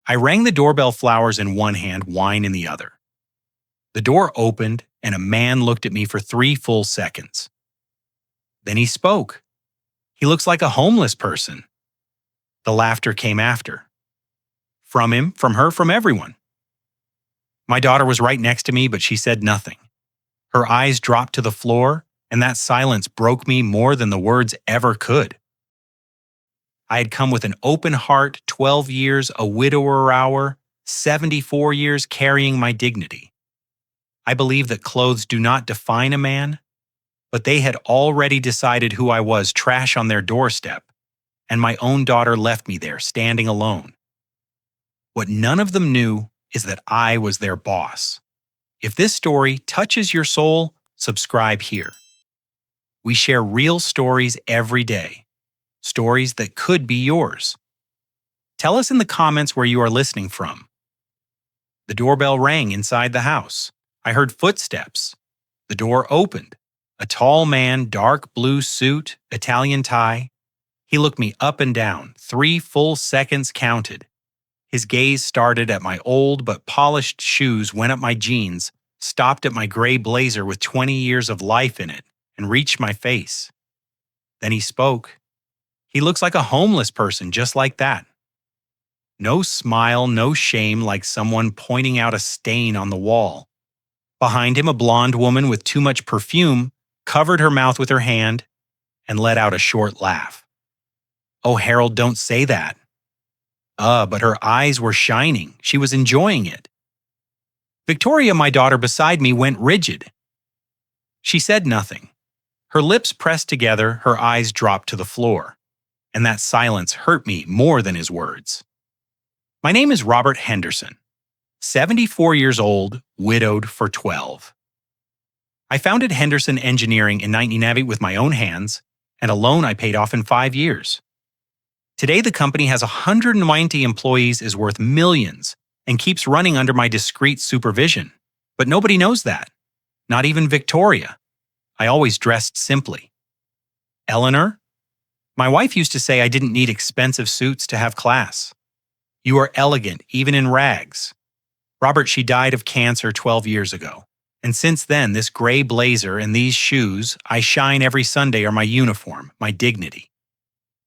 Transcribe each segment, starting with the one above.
I rang the doorbell, flowers in one hand, wine in the other. The door opened, and a man looked at me for 3 full seconds. Then he spoke. He looks like a homeless person. The laughter came after. From him, from her, from everyone. My daughter was right next to me, but she said nothing. Her eyes dropped to the floor, and that silence broke me more than the words ever could. I had come with an open heart, 12 years, a widower hour, 74 years carrying my dignity. I believe that clothes do not define a man, but they had already decided who I was, trash on their doorstep, and my own daughter left me there, standing alone. What none of them knew is that I was their boss. If this story touches your soul, subscribe here. We share real stories every day, stories that could be yours. Tell us in the comments where you are listening from. The doorbell rang inside the house. I heard footsteps. The door opened. A tall man, dark blue suit, Italian tie. He looked me up and down, 3 full seconds counted. His gaze started at my old but polished shoes, went up my jeans, stopped at my gray blazer with 20 years of life in it, and reached my face. Then he spoke. He looks like a homeless person, just like that. No smile, no shame, like someone pointing out a stain on the wall. Behind him, a blonde woman with too much perfume covered her mouth with her hand and let out a short laugh. "Oh, Harold, don't say that." But her eyes were shining. She was enjoying it. Victoria, my daughter beside me, went rigid. She said nothing. Her lips pressed together, her eyes dropped to the floor. And that silence hurt me more than his words. My name is Robert Henderson, 74 years old, widowed for 12. I founded Henderson Engineering in 1990 with my own hands, and a loan I paid off in 5 years. Today, the company has 190 employees, is worth millions, and keeps running under my discreet supervision. But nobody knows that. Not even Victoria. I always dressed simply. Eleanor? My wife used to say I didn't need expensive suits to have class. You are elegant, even in rags. Robert, she died of cancer 12 years ago. And since then, this gray blazer and these shoes I shine every Sunday are my uniform, my dignity.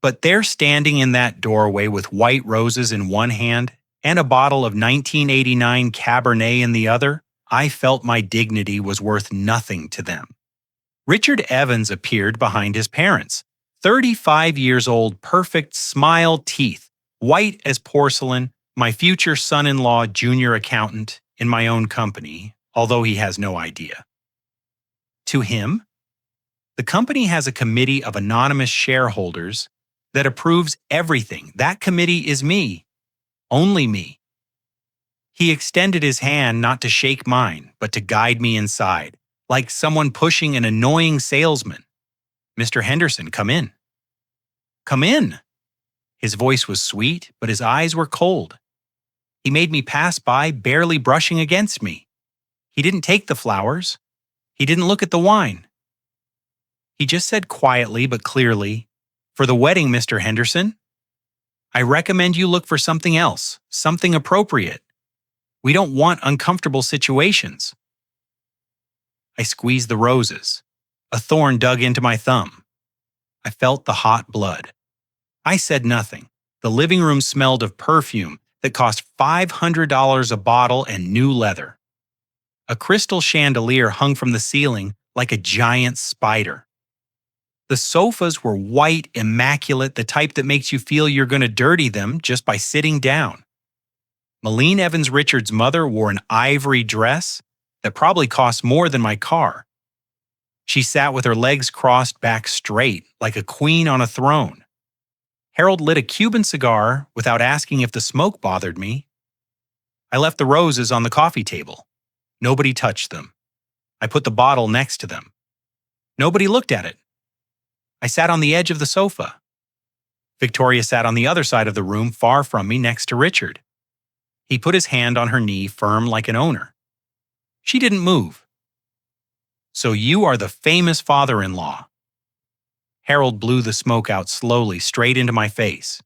But there, standing in that doorway with white roses in one hand and a bottle of 1989 Cabernet in the other, I felt my dignity was worth nothing to them. Richard Evans appeared behind his parents, 35 years old, perfect smile, teeth, white as porcelain, my future son-in-law, junior accountant in my own company, although he has no idea. To him, the company has a committee of anonymous shareholders that approves everything. That committee is me. Only me. He extended his hand not to shake mine, but to guide me inside, like someone pushing an annoying salesman. "Mr. Henderson, come in." "Come in." His voice was sweet, but his eyes were cold. He made me pass by, barely brushing against me. He didn't take the flowers. He didn't look at the wine. He just said quietly but clearly, "For the wedding, Mr. Henderson, I recommend you look for something else, something appropriate. We don't want uncomfortable situations." I squeezed the roses. A thorn dug into my thumb. I felt the hot blood. I said nothing. The living room smelled of perfume that cost $500 a bottle and new leather. A crystal chandelier hung from the ceiling like a giant spider. The sofas were white, immaculate, the type that makes you feel you're going to dirty them just by sitting down. Malene Evans Richards' mother wore an ivory dress that probably cost more than my car. She sat with her legs crossed, back straight, like a queen on a throne. Harold lit a Cuban cigar without asking if the smoke bothered me. I left the roses on the coffee table. Nobody touched them. I put the bottle next to them. Nobody looked at it. I sat on the edge of the sofa. Victoria sat on the other side of the room, far from me, next to Richard. He put his hand on her knee, firm like an owner. She didn't move. "So you are the famous father-in-law." Harold blew the smoke out slowly, straight into my face.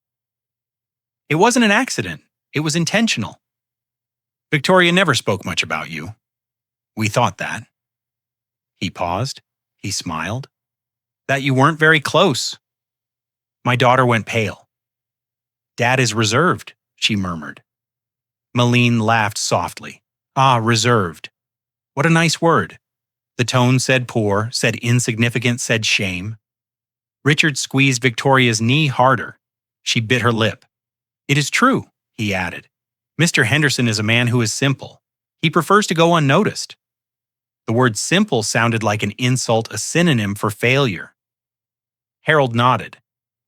"It wasn't an accident. It was intentional. Victoria never spoke much about you. We thought that. He paused. He smiled. That you weren't very close. My daughter went pale. Dad is reserved, she murmured. Malene laughed softly. Ah, reserved. What a nice word. The tone said poor, said insignificant, said shame. Richard squeezed Victoria's knee harder. She bit her lip. It is true, he added. Mr. Henderson is a man who is simple. He prefers to go unnoticed. The word simple sounded like an insult, a synonym for failure. Harold nodded.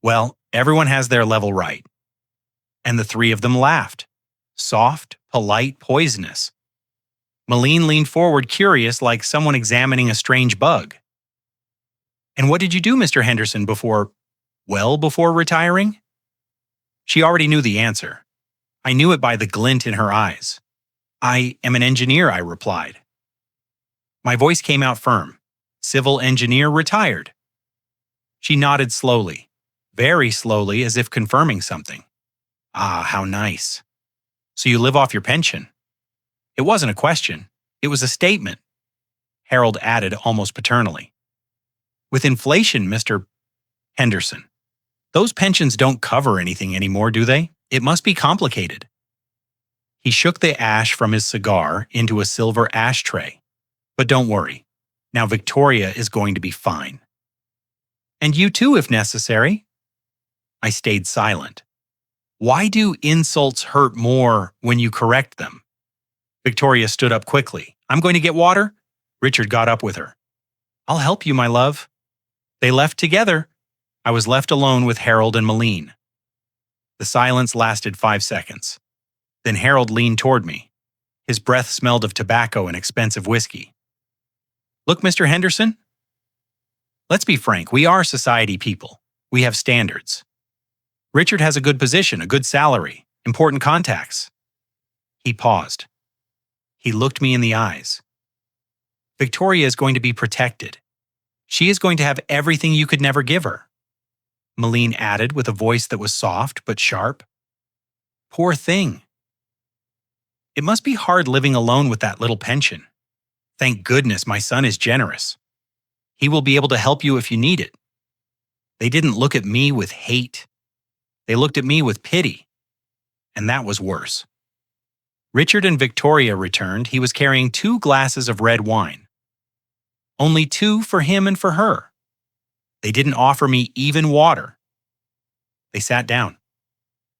Well, everyone has their level right. And the three of them laughed. Soft, polite, poisonous. Malene leaned forward, curious, like someone examining a strange bug. And what did you do, Mr. Henderson, before retiring? She already knew the answer. I knew it by the glint in her eyes. I am an engineer, I replied. My voice came out firm. Civil engineer, retired. She nodded slowly, very slowly, as if confirming something. Ah, how nice. So you live off your pension. It wasn't a question. It was a statement. Harold added almost paternally. With inflation, Mr. Henderson, those pensions don't cover anything anymore, do they? It must be complicated. He shook the ash from his cigar into a silver ashtray. But don't worry. Now Victoria is going to be fine. And you too, if necessary. I stayed silent. Why do insults hurt more when you correct them? Victoria stood up quickly. I'm going to get water. Richard got up with her. I'll help you, my love. They left together. I was left alone with Harold and Malene. The silence lasted 5 seconds. Then Harold leaned toward me. His breath smelled of tobacco and expensive whiskey. Look, Mr. Henderson. Let's be frank, we are society people. We have standards. Richard has a good position, a good salary, important contacts. He paused. He looked me in the eyes. Victoria is going to be protected. She is going to have everything you could never give her. Malene added with a voice that was soft but sharp. Poor thing. It must be hard living alone with that little pension. Thank goodness my son is generous. He will be able to help you if you need it. They didn't look at me with hate. They looked at me with pity. And that was worse. Richard and Victoria returned. He was carrying 2 glasses of red wine. Only 2 for him and for her. They didn't offer me even water. They sat down.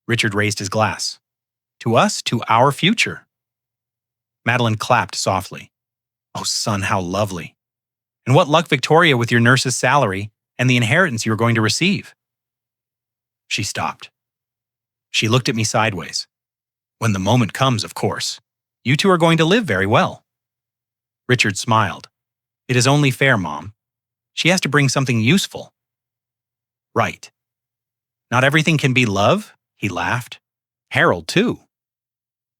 Richard raised his glass. To us, to our future. Madeline clapped softly. Oh, son, how lovely. And what luck, Victoria, with your nurse's salary and the inheritance you're going to receive. She stopped. She looked at me sideways. When the moment comes, of course. You two are going to live very well. Richard smiled. It is only fair, Mom. She has to bring something useful. Right. Not everything can be love, he laughed. Harold, too.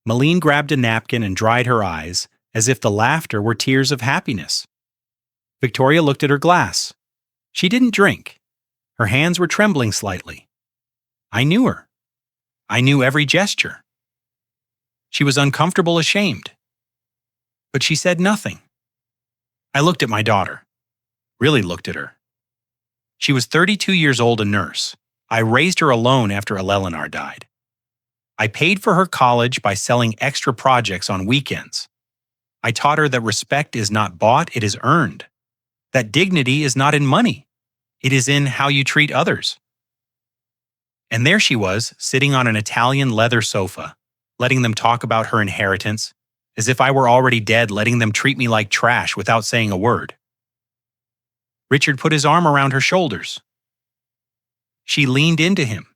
Malene grabbed a napkin and dried her eyes as if the laughter were tears of happiness. Victoria looked at her glass. She didn't drink. Her hands were trembling slightly. I knew her. I knew every gesture. She was uncomfortable, ashamed. But she said nothing. I looked at my daughter. Really looked at her. She was 32 years old, a nurse. I raised her alone after Eleanor died. I paid for her college by selling extra projects on weekends. I taught her that respect is not bought, it is earned. That dignity is not in money. It is in how you treat others. And there she was, sitting on an Italian leather sofa, letting them talk about her inheritance, as if I were already dead, letting them treat me like trash without saying a word. Richard put his arm around her shoulders. She leaned into him.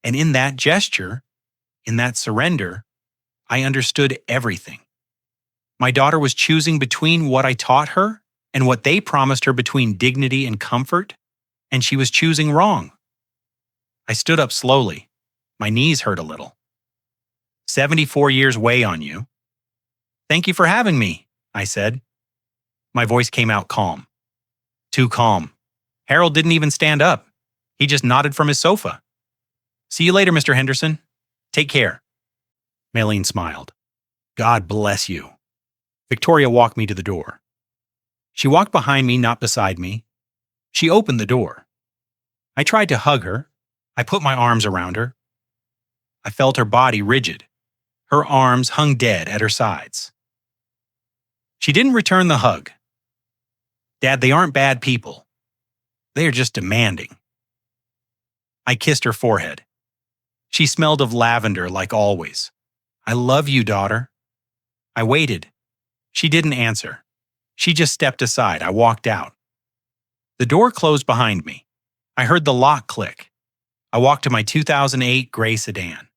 And in that gesture, in that surrender, I understood everything. My daughter was choosing between what I taught her and what they promised her, between dignity and comfort, and she was choosing wrong. I stood up slowly. My knees hurt a little. 74 years weigh on you. Thank you for having me, I said. My voice came out calm. Too calm. Harold didn't even stand up. He just nodded from his sofa. See you later, Mr. Henderson. Take care. Maylene smiled. God bless you. Victoria walked me to the door. She walked behind me, not beside me. She opened the door. I tried to hug her. I put my arms around her. I felt her body rigid. Her arms hung dead at her sides. She didn't return the hug. Dad, they aren't bad people. They are just demanding. I kissed her forehead. She smelled of lavender like always. I love you, daughter. I waited. She didn't answer. She just stepped aside. I walked out. The door closed behind me. I heard the lock click. I walked to my 2008 gray sedan.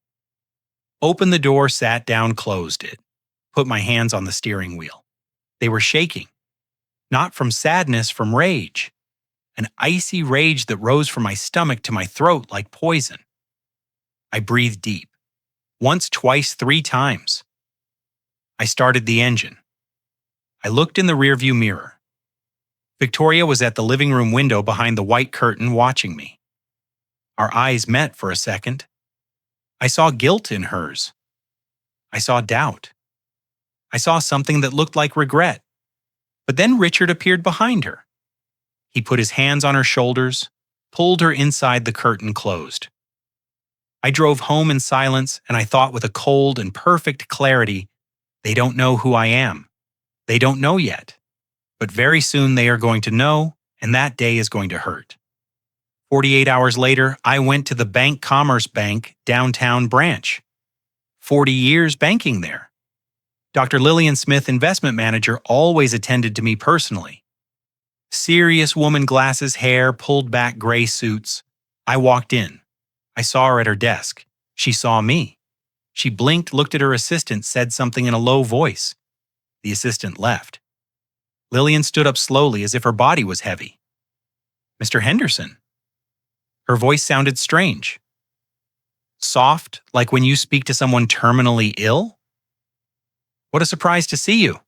Opened the door, sat down, closed it. Put my hands on the steering wheel. They were shaking. Not from sadness, from rage. An icy rage that rose from my stomach to my throat like poison. I breathed deep. Once, twice, 3 times. I started the engine. I looked in the rearview mirror. Victoria was at the living room window behind the white curtain watching me. Our eyes met for a second. I saw guilt in hers. I saw doubt. I saw something that looked like regret. But then Richard appeared behind her. He put his hands on her shoulders, pulled her inside the curtain closed. I drove home in silence, and I thought with a cold and perfect clarity, they don't know who I am. They don't know yet. But very soon they are going to know, and that day is going to hurt. 48 hours later, I went to the Bank Commerce Bank downtown branch. 40 years banking there. Dr. Lillian Smith, investment manager, always attended to me personally. Serious woman, glasses, hair, pulled back gray suits. I walked in. I saw her at her desk. She saw me. She blinked, looked at her assistant, said something in a low voice. The assistant left. Lillian stood up slowly as if her body was heavy. Mr. Henderson. Her voice sounded strange. Soft, like when you speak to someone terminally ill? What a surprise to see you.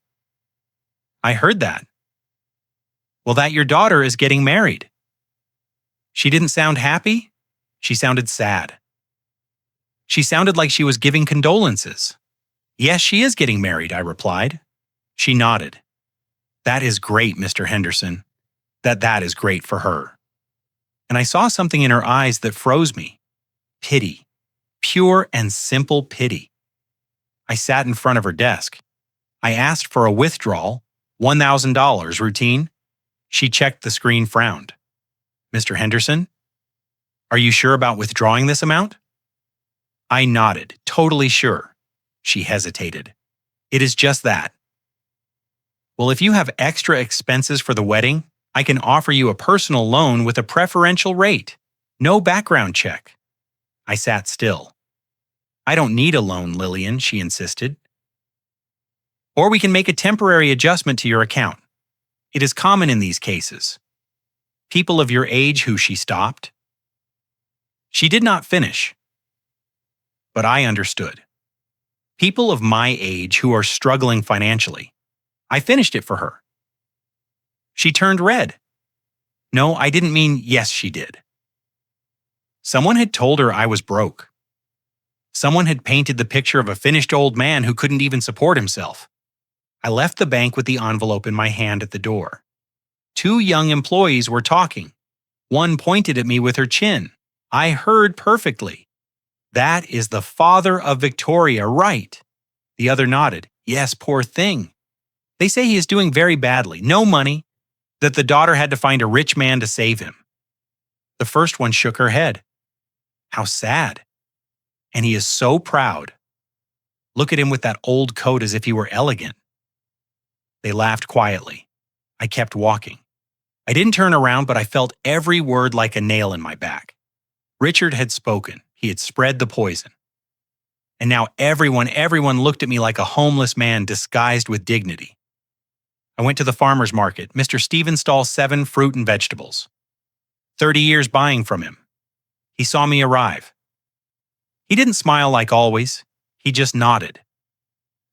I heard that. Well, that your daughter is getting married. She didn't sound happy. She sounded sad. She sounded like she was giving condolences. Yes, she is getting married, I replied. She nodded. That is great, Mr. Henderson. That is great for her. And I saw something in her eyes that froze me. Pity. Pure and simple pity. I sat in front of her desk. I asked for a withdrawal, $1,000 routine. She checked the screen, frowned. Mr. Henderson, are you sure about withdrawing this amount? I nodded, totally sure. She hesitated. It is just that. Well, if you have extra expenses for the wedding, I can offer you a personal loan with a preferential rate. No background check. I sat still. I don't need a loan, Lillian, she insisted. Or we can make a temporary adjustment to your account. It is common in these cases. People of your age who she stopped. She did not finish. But I understood. People of my age who are struggling financially. I finished it for her. She turned red. No, I didn't mean yes, she did. Someone had told her I was broke. Someone had painted the picture of a finished old man who couldn't even support himself. I left the bank with the envelope in my hand at the door. 2 young employees were talking. One pointed at me with her chin. I heard perfectly. That is the father of Victoria, right? The other nodded. Yes, poor thing. They say he is doing very badly, no money, that the daughter had to find a rich man to save him. The first one shook her head. How sad. And he is so proud. Look at him with that old coat as if he were elegant. They laughed quietly. I kept walking. I didn't turn around, but I felt every word like a nail in my back. Richard had spoken. He had spread the poison. And now everyone looked at me like a homeless man disguised with dignity. I went to the farmer's market, Mr. Stephen Stall 7 fruit and vegetables. 30 years buying from him. He saw me arrive. He didn't smile like always. He just nodded.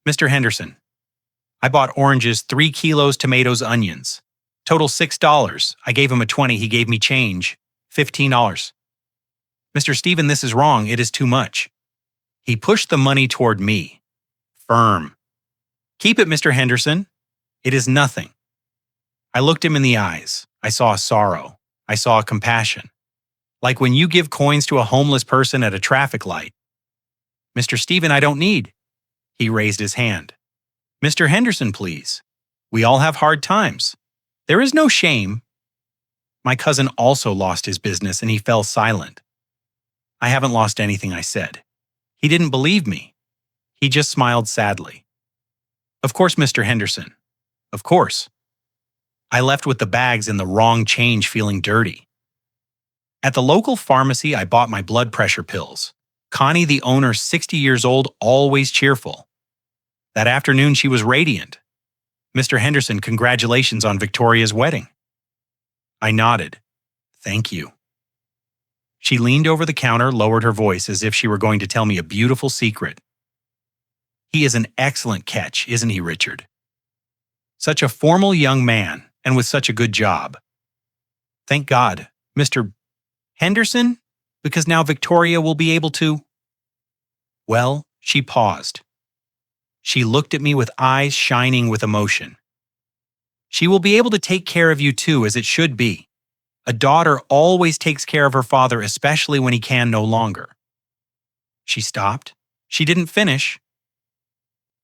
Mr. Henderson, I bought oranges, 3 kilos, tomatoes, onions. Total $6. I gave him a 20. He gave me change, $15. Mr. Stephen, this is wrong. It is too much. He pushed the money toward me. Firm. "Keep it, Mr. Henderson. It is nothing." I looked him in the eyes. I saw a sorrow. I saw a compassion. Like when you give coins to a homeless person at a traffic light. "Mr. Stephen, I don't need." He raised his hand. "Mr. Henderson, please. We all have hard times. There is no shame." My cousin also lost his business and he fell silent. "I haven't lost anything," I said. He didn't believe me. He just smiled sadly. "Of course, Mr. Henderson. Of course." I left with the bags and the wrong change, feeling dirty. At the local pharmacy, I bought my blood pressure pills. Connie, the owner, 60 years old, always cheerful. That afternoon, she was radiant. "Mr. Henderson, congratulations on Victoria's wedding." I nodded. "Thank you." She leaned over the counter, lowered her voice as if she were going to tell me a beautiful secret. "He is an excellent catch, isn't he, Richard? Such a formal young man, and with such a good job. Thank God, Mr. Henderson, because now Victoria will be able to—" Well, she paused. She looked at me with eyes shining with emotion. "She will be able to take care of you too, as it should be. A daughter always takes care of her father, especially when he can no longer." She stopped. She didn't finish.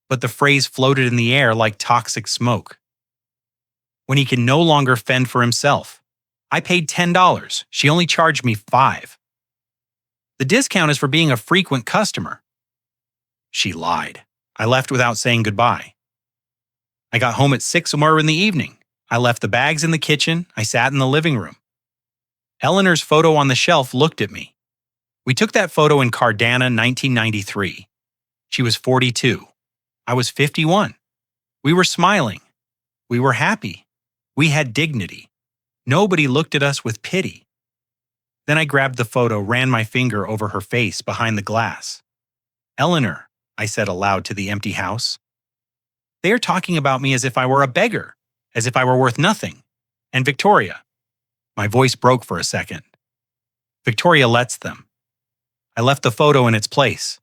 But the phrase floated in the air like toxic smoke. "When he can no longer fend for himself. I paid $10. She only charged me $5. The discount is for being a frequent customer." She lied. I left without saying goodbye. I got home at 6 more in the evening. I left the bags in the kitchen. I sat in the living room. Eleanor's photo on the shelf looked at me. We took that photo in Cardana, 1993. She was 42. I was 51. We were smiling. We were happy. We had dignity. Nobody looked at us with pity. Then I grabbed the photo, ran my finger over her face behind the glass. "Eleanor," I said aloud to the empty house. "They are talking about me as if I were a beggar, as if I were worth nothing. And Victoria." My voice broke for a second. "Victoria lets them." I left the photo in its place.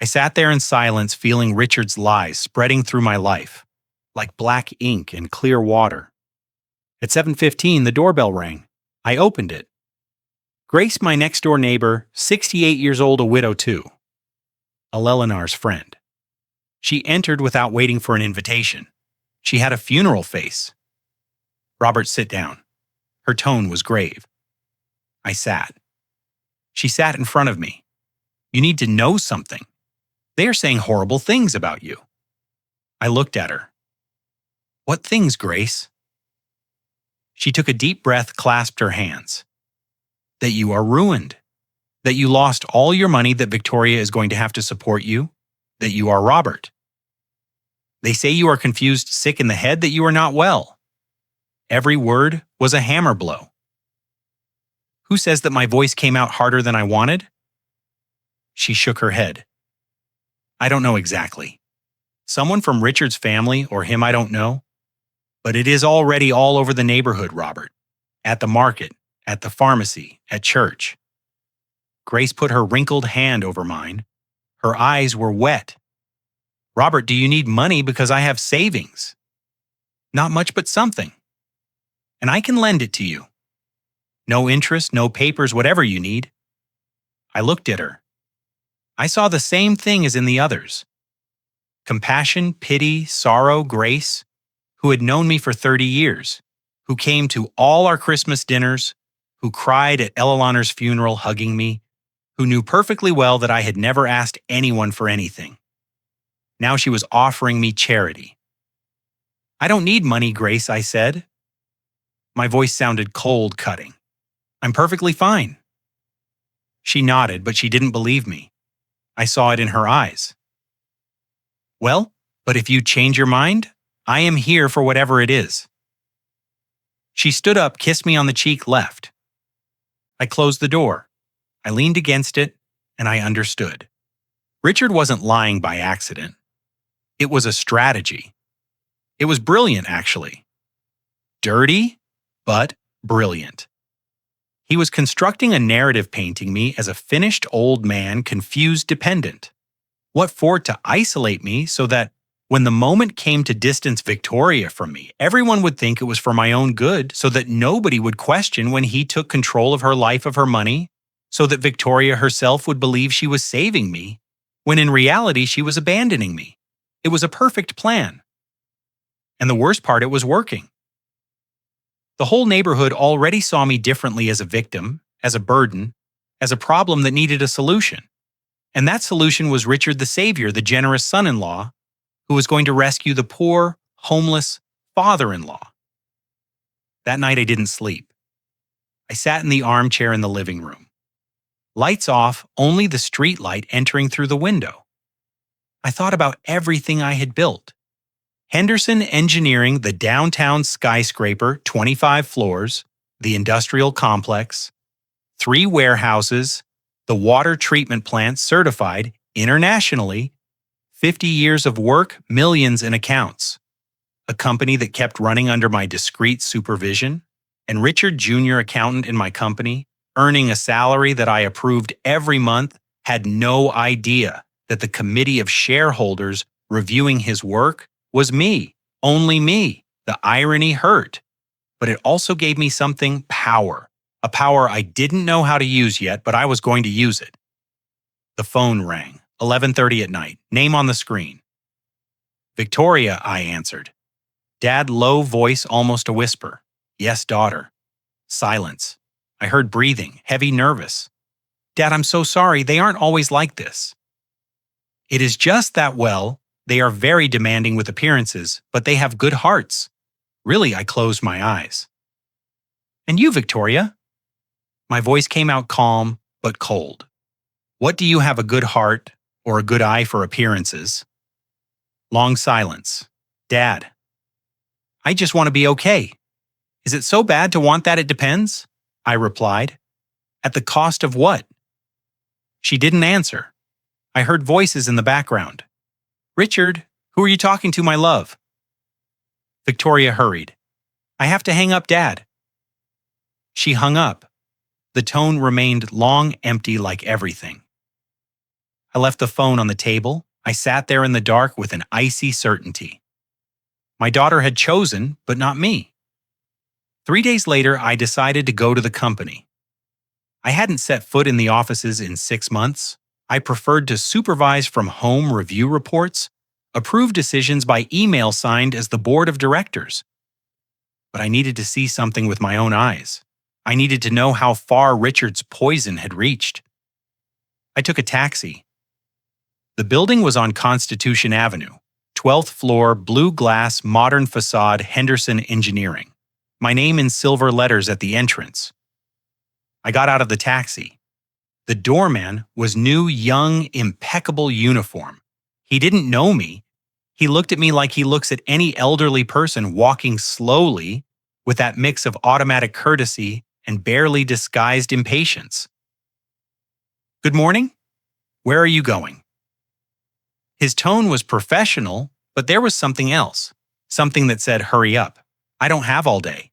I sat there in silence, feeling Richard's lies spreading through my life, like black ink and clear water. At 7:15, the doorbell rang. I opened it. Grace, my next-door neighbor, 68 years old, a widow too. Eleanor's friend. She entered without waiting for an invitation. She had a funeral face. "Robert, sit down." Her tone was grave. I sat. She sat in front of me. "You need to know something. They are saying horrible things about you." I looked at her. "What things, Grace?" She took a deep breath, clasped her hands. "That you are ruined. That you lost all your money, that Victoria is going to have to support you. That you are Robert. They say you are confused, sick in the head, that you are not well." Every word was a hammer blow. "Who says that my voice came out harder than I wanted?" She shook her head. "I don't know exactly. Someone from Richard's family, or him, I don't know. But it is already all over the neighborhood, Robert. At the market, at the pharmacy, at church." Grace put her wrinkled hand over mine. Her eyes were wet. "Robert, do you need money? Because I have savings." "Not much, but something. And I can lend it to you. No interest, no papers, whatever you need." I looked at her. I saw the same thing as in the others. Compassion, pity, sorrow, grace, who had known me for 30 years, who came to all our Christmas dinners, who cried at Eleanor's funeral hugging me, who knew perfectly well that I had never asked anyone for anything. Now she was offering me charity. "I don't need money, Grace," I said. My voice sounded cold, cutting. "I'm perfectly fine." She nodded, but she didn't believe me. I saw it in her eyes. "Well, but if you change your mind, I am here for whatever it is." She stood up, kissed me on the cheek, left. I closed the door. I leaned against it, and I understood. Richard wasn't lying by accident. It was a strategy. It was brilliant, actually. Dirty, but brilliant. He was constructing a narrative painting me as a finished old man, confused dependent. What for? To isolate me so that when the moment came to distance Victoria from me, everyone would think it was for my own good, so that nobody would question when he took control of her life, of her money, so that Victoria herself would believe she was saving me, when in reality she was abandoning me. It was a perfect plan. And the worst part, it was working. The whole neighborhood already saw me differently as a victim, as a burden, as a problem that needed a solution. And that solution was Richard the Savior, the generous son-in-law, who was going to rescue the poor, homeless father-in-law. That night I didn't sleep. I sat in the armchair in the living room. Lights off, only the street light entering through the window. I thought about everything I had built. Henderson engineering the downtown skyscraper, 25 floors, the industrial complex, 3 warehouses, the water treatment plant certified internationally, 50 years of work, millions in accounts, a company that kept running under my discreet supervision, and Richard Jr., accountant in my company, earning a salary that I approved every month, had no idea that the committee of shareholders reviewing his work was me, only me. The irony hurt, but it also gave me something: power, a power I didn't know how to use yet, but I was going to use it. The phone rang, 11:30 at night, name on the screen. Victoria, I answered. Dad, low voice, almost a whisper. Yes, daughter. Silence. I heard breathing, heavy, nervous. Dad, I'm so sorry, they aren't always like this. It is just that, well, they are very demanding with appearances, but they have good hearts. Really, I closed my eyes. And you, Victoria? My voice came out calm, but cold. What do you have, a good heart or a good eye for appearances? Long silence. Dad. I just want to be okay. Is it so bad to want that? It depends, I replied. At the cost of what? She didn't answer. I heard voices in the background. Richard, who are you talking to, my love? Victoria hurried. I have to hang up, Dad. She hung up. The tone remained long empty, like everything. I left the phone on the table. I sat there in the dark with an icy certainty. My daughter had chosen, but not me. 3 days later, I decided to go to the company. I hadn't set foot in the offices in 6 months. I preferred to supervise from home, review reports, approve decisions by email signed as the board of directors. But I needed to see something with my own eyes. I needed to know how far Richard's poison had reached. I took a taxi. The building was on Constitution Avenue, 12th floor, blue glass, modern facade, Henderson Engineering. My name in silver letters at the entrance. I got out of the taxi. The doorman was new, young, impeccable uniform. He didn't know me. He looked at me like he looks at any elderly person walking slowly, with that mix of automatic courtesy and barely disguised impatience. Good morning. Where are you going? His tone was professional, but there was something else. Something that said, hurry up. I don't have all day.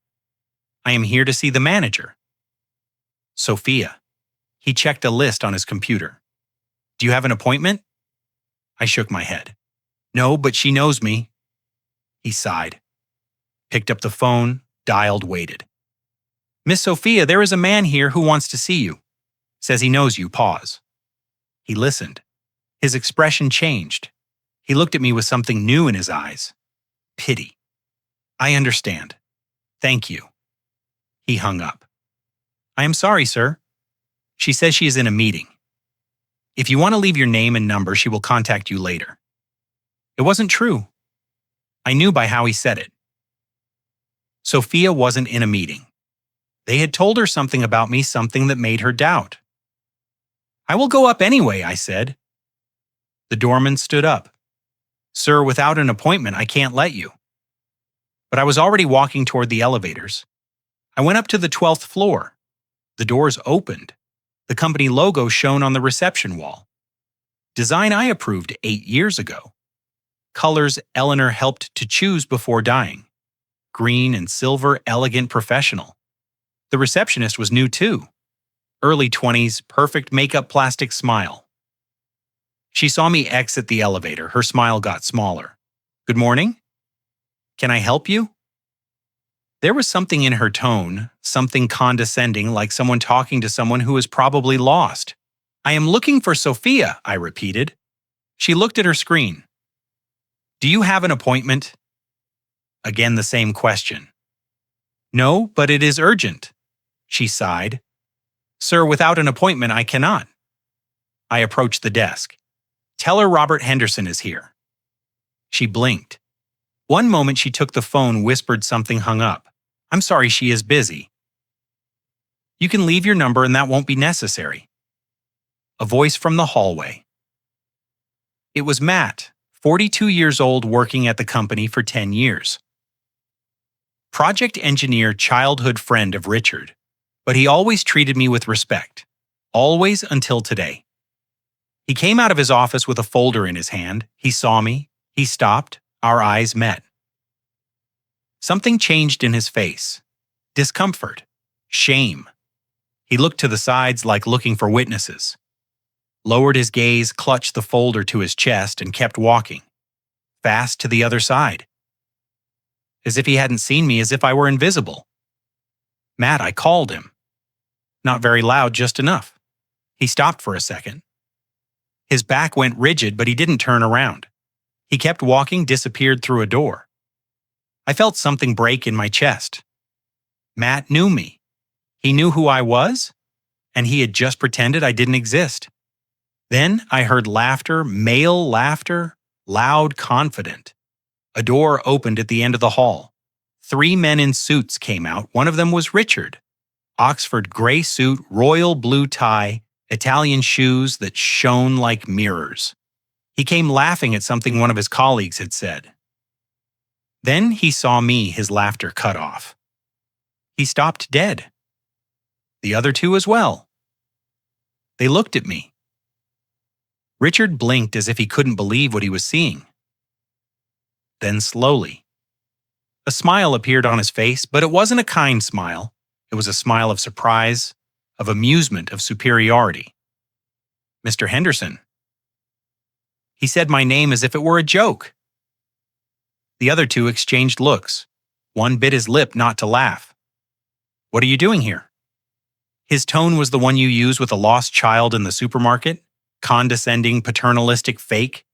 I am here to see the manager. Sophia. He checked a list on his computer. Do you have an appointment? I shook my head. No, but she knows me. He sighed. Picked up the phone, dialed, waited. Miss Sophia, there is a man here who wants to see you. Says he knows you. Pause. He listened. His expression changed. He looked at me with something new in his eyes. Pity. I understand. Thank you. He hung up. I am sorry, sir. She says she is in a meeting. If you want to leave your name and number, she will contact you later. It wasn't true. I knew by how he said it. Sophia wasn't in a meeting. They had told her something about me, something that made her doubt. I will go up anyway, I said. The doorman stood up. Sir, without an appointment, I can't let you. But I was already walking toward the elevators. I went up to the 12th floor. The doors opened. The company logo shone on the reception wall. Design I approved 8 years ago. Colors Eleanor helped to choose before dying. Green and silver, elegant, professional. The receptionist was new too. Early 20s, perfect makeup, plastic smile. She saw me exit the elevator. Her smile got smaller. Good morning? Can I help you? There was something in her tone, something condescending, like someone talking to someone who is probably lost. I am looking for Sophia, I repeated. She looked at her screen. Do you have an appointment? Again, the same question. No, but it is urgent. She sighed. Sir, without an appointment, I cannot. I approached the desk. Tell her Robert Henderson is here. She blinked. One moment she took the phone, whispered something, hung up. I'm sorry, she is busy. You can leave your number and that won't be necessary. A voice from the hallway. It was Matt, 42 years old, working at the company for 10 years. Project engineer, childhood friend of Richard, but he always treated me with respect. Always until today. He came out of his office with a folder in his hand. He saw me. He stopped. Our eyes met. Something changed in his face. Discomfort. Shame. He looked to the sides like looking for witnesses. Lowered his gaze, clutched the folder to his chest, and kept walking. Fast to the other side. As if he hadn't seen me, as if I were invisible. Matt, I called him. Not very loud, just enough. He stopped for a second. His back went rigid, but he didn't turn around. He kept walking, disappeared through a door. I felt something break in my chest. Matt knew me. He knew who I was, and he had just pretended I didn't exist. Then I heard laughter, male laughter, loud, confident. A door opened at the end of the hall. 3 men in suits came out. One of them was Richard. Oxford gray suit, royal blue tie, Italian shoes that shone like mirrors. He came laughing at something one of his colleagues had said. Then he saw me, his laughter cut off. He stopped dead. The other 2 as well. They looked at me. Richard blinked as if he couldn't believe what he was seeing. Then slowly, a smile appeared on his face, but it wasn't a kind smile. It was a smile of surprise, of amusement, of superiority. Mr. Henderson. He said my name as if it were a joke. The other 2 exchanged looks. One bit his lip not to laugh. What are you doing here? His tone was the one you use with a lost child in the supermarket. Condescending, paternalistic, fake.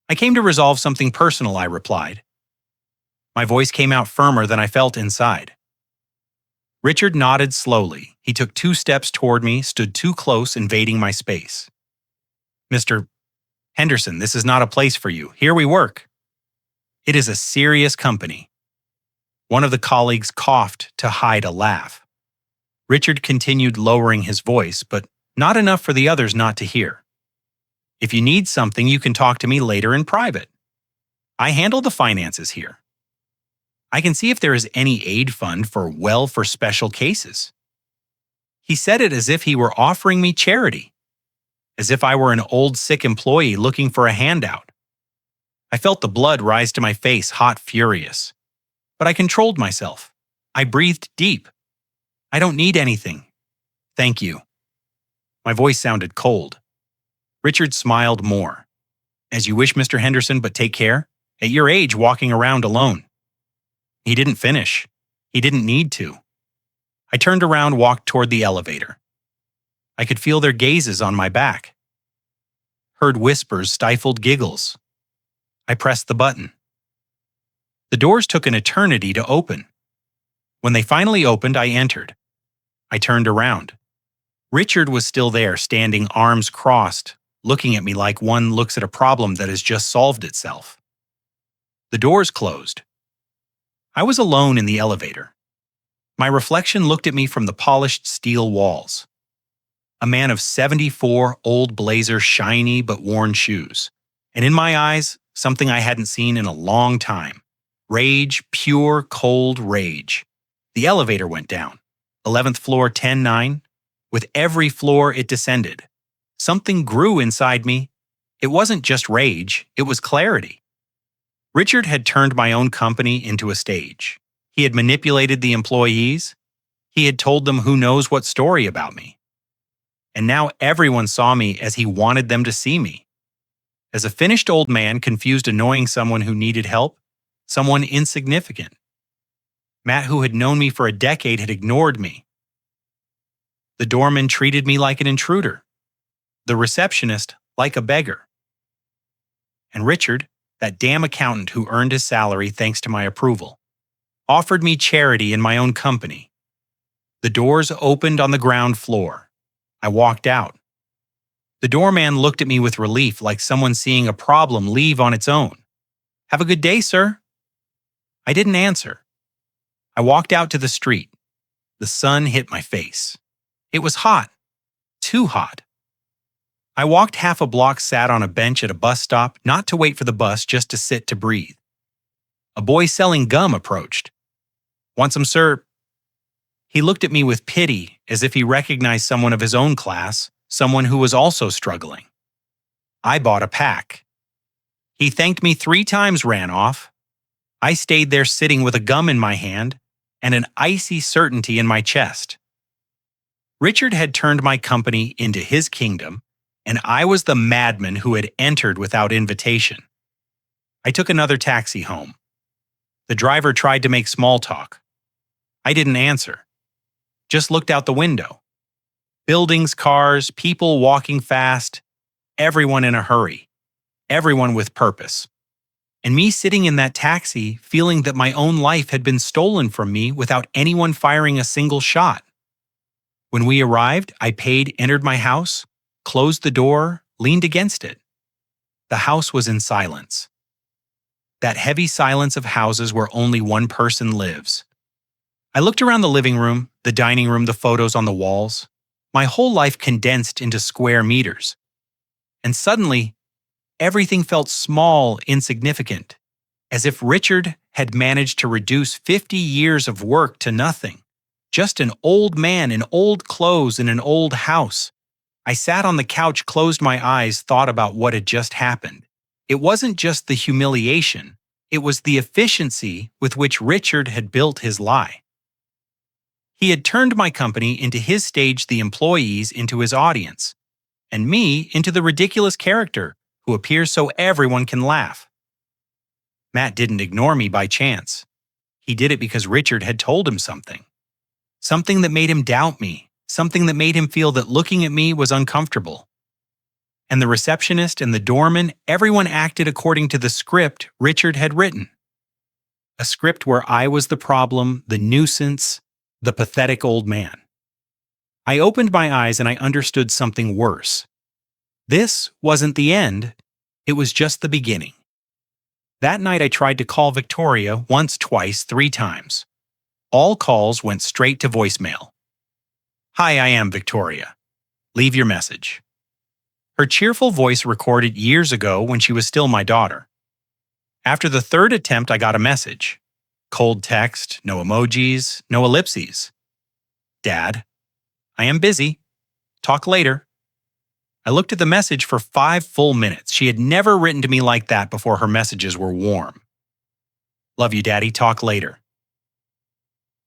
I came to resolve something personal, I replied. My voice came out firmer than I felt inside. Richard nodded slowly. He took 2 steps toward me, stood too close, invading my space. Mr. Henderson, this is not a place for you. Here we work. It is a serious company. One of the colleagues coughed to hide a laugh. Richard continued lowering his voice, but not enough for the others not to hear. If you need something, you can talk to me later in private. I handle the finances here. I can see if there is any aid fund for special cases. He said it as if he were offering me charity, as if I were an old sick employee looking for a handout. I felt the blood rise to my face, hot, furious. But I controlled myself. I breathed deep. I don't need anything. Thank you. My voice sounded cold. Richard smiled more. As you wish, Mr. Henderson, but take care. At your age, walking around alone. He didn't finish. He didn't need to. I turned around, walked toward the elevator. I could feel their gazes on my back. Heard whispers, stifled giggles. I pressed the button. The doors took an eternity to open. When they finally opened, I entered. I turned around. Richard was still there, standing arms crossed, looking at me like one looks at a problem that has just solved itself. The doors closed. I was alone in the elevator. My reflection looked at me from the polished steel walls. A man of 74, old blazer, shiny but worn shoes. And in my eyes, something I hadn't seen in a long time. Rage, pure, cold rage. The elevator went down. 11th floor, 10-9. With every floor it descended. Something grew inside me. It wasn't just rage, it was clarity. Richard had turned my own company into a stage. He had manipulated the employees. He had told them who knows what story about me. and now everyone saw me as he wanted them to see me. As a finished old man confused annoying someone who needed help, someone insignificant. Matt, who had known me for a decade, had ignored me. The doorman treated me like an intruder. The receptionist like a beggar. And Richard, that damn accountant who earned his salary thanks to my approval, offered me charity in my own company. The doors opened on the ground floor. I walked out. The doorman looked at me with relief, like someone seeing a problem leave on its own. "Have a good day, sir." I didn't answer. I walked out to the street. The sun hit my face. It was hot. Too hot. I walked half a block, sat on a bench at a bus stop, not to wait for the bus, just to sit to breathe. A boy selling gum approached. "Want some, sir?" He looked at me with pity, as if he recognized someone of his own class, someone who was also struggling. I bought a pack. He thanked me 3 times, ran off. I stayed there sitting with a gum in my hand and an icy certainty in my chest. Richard had turned my company into his kingdom, and I was the madman who had entered without invitation. I took another taxi home. The driver tried to make small talk. I didn't answer. Just looked out the window. Buildings, cars, people walking fast, everyone in a hurry, everyone with purpose. And me sitting in that taxi feeling that my own life had been stolen from me without anyone firing a single shot. When we arrived, I paid, entered my house, closed the door, leaned against it. The house was in silence. That heavy silence of houses where only one person lives. I looked around the living room, the dining room, the photos on the walls. My whole life condensed into square meters. And suddenly, everything felt small, insignificant, as if Richard had managed to reduce 50 years of work to nothing. Just an old man in old clothes in an old house. I sat on the couch, closed my eyes, thought about what had just happened. It wasn't just the humiliation, it was the efficiency with which Richard had built his lie. He had turned my company into his stage, the employees into his audience, and me into the ridiculous character who appears so everyone can laugh. Matt didn't ignore me by chance. He did it because Richard had told him something. Something that made him doubt me, something that made him feel that looking at me was uncomfortable. And the receptionist and the doorman, everyone acted according to the script Richard had written. A script where I was the problem, the nuisance, the pathetic old man. I opened my eyes and I understood something worse. This wasn't the end, it was just the beginning. That night I tried to call Victoria once, twice, 3 times. All calls went straight to voicemail. "Hi, I am Victoria. Leave your message." Her cheerful voice recorded years ago when she was still my daughter. After the 3rd attempt, I got a message. Cold text, no emojis, no ellipses. "Dad, I am busy. Talk later." I looked at the message for 5 full minutes. She had never written to me like that before. Her messages were warm. "Love you, Daddy. Talk later."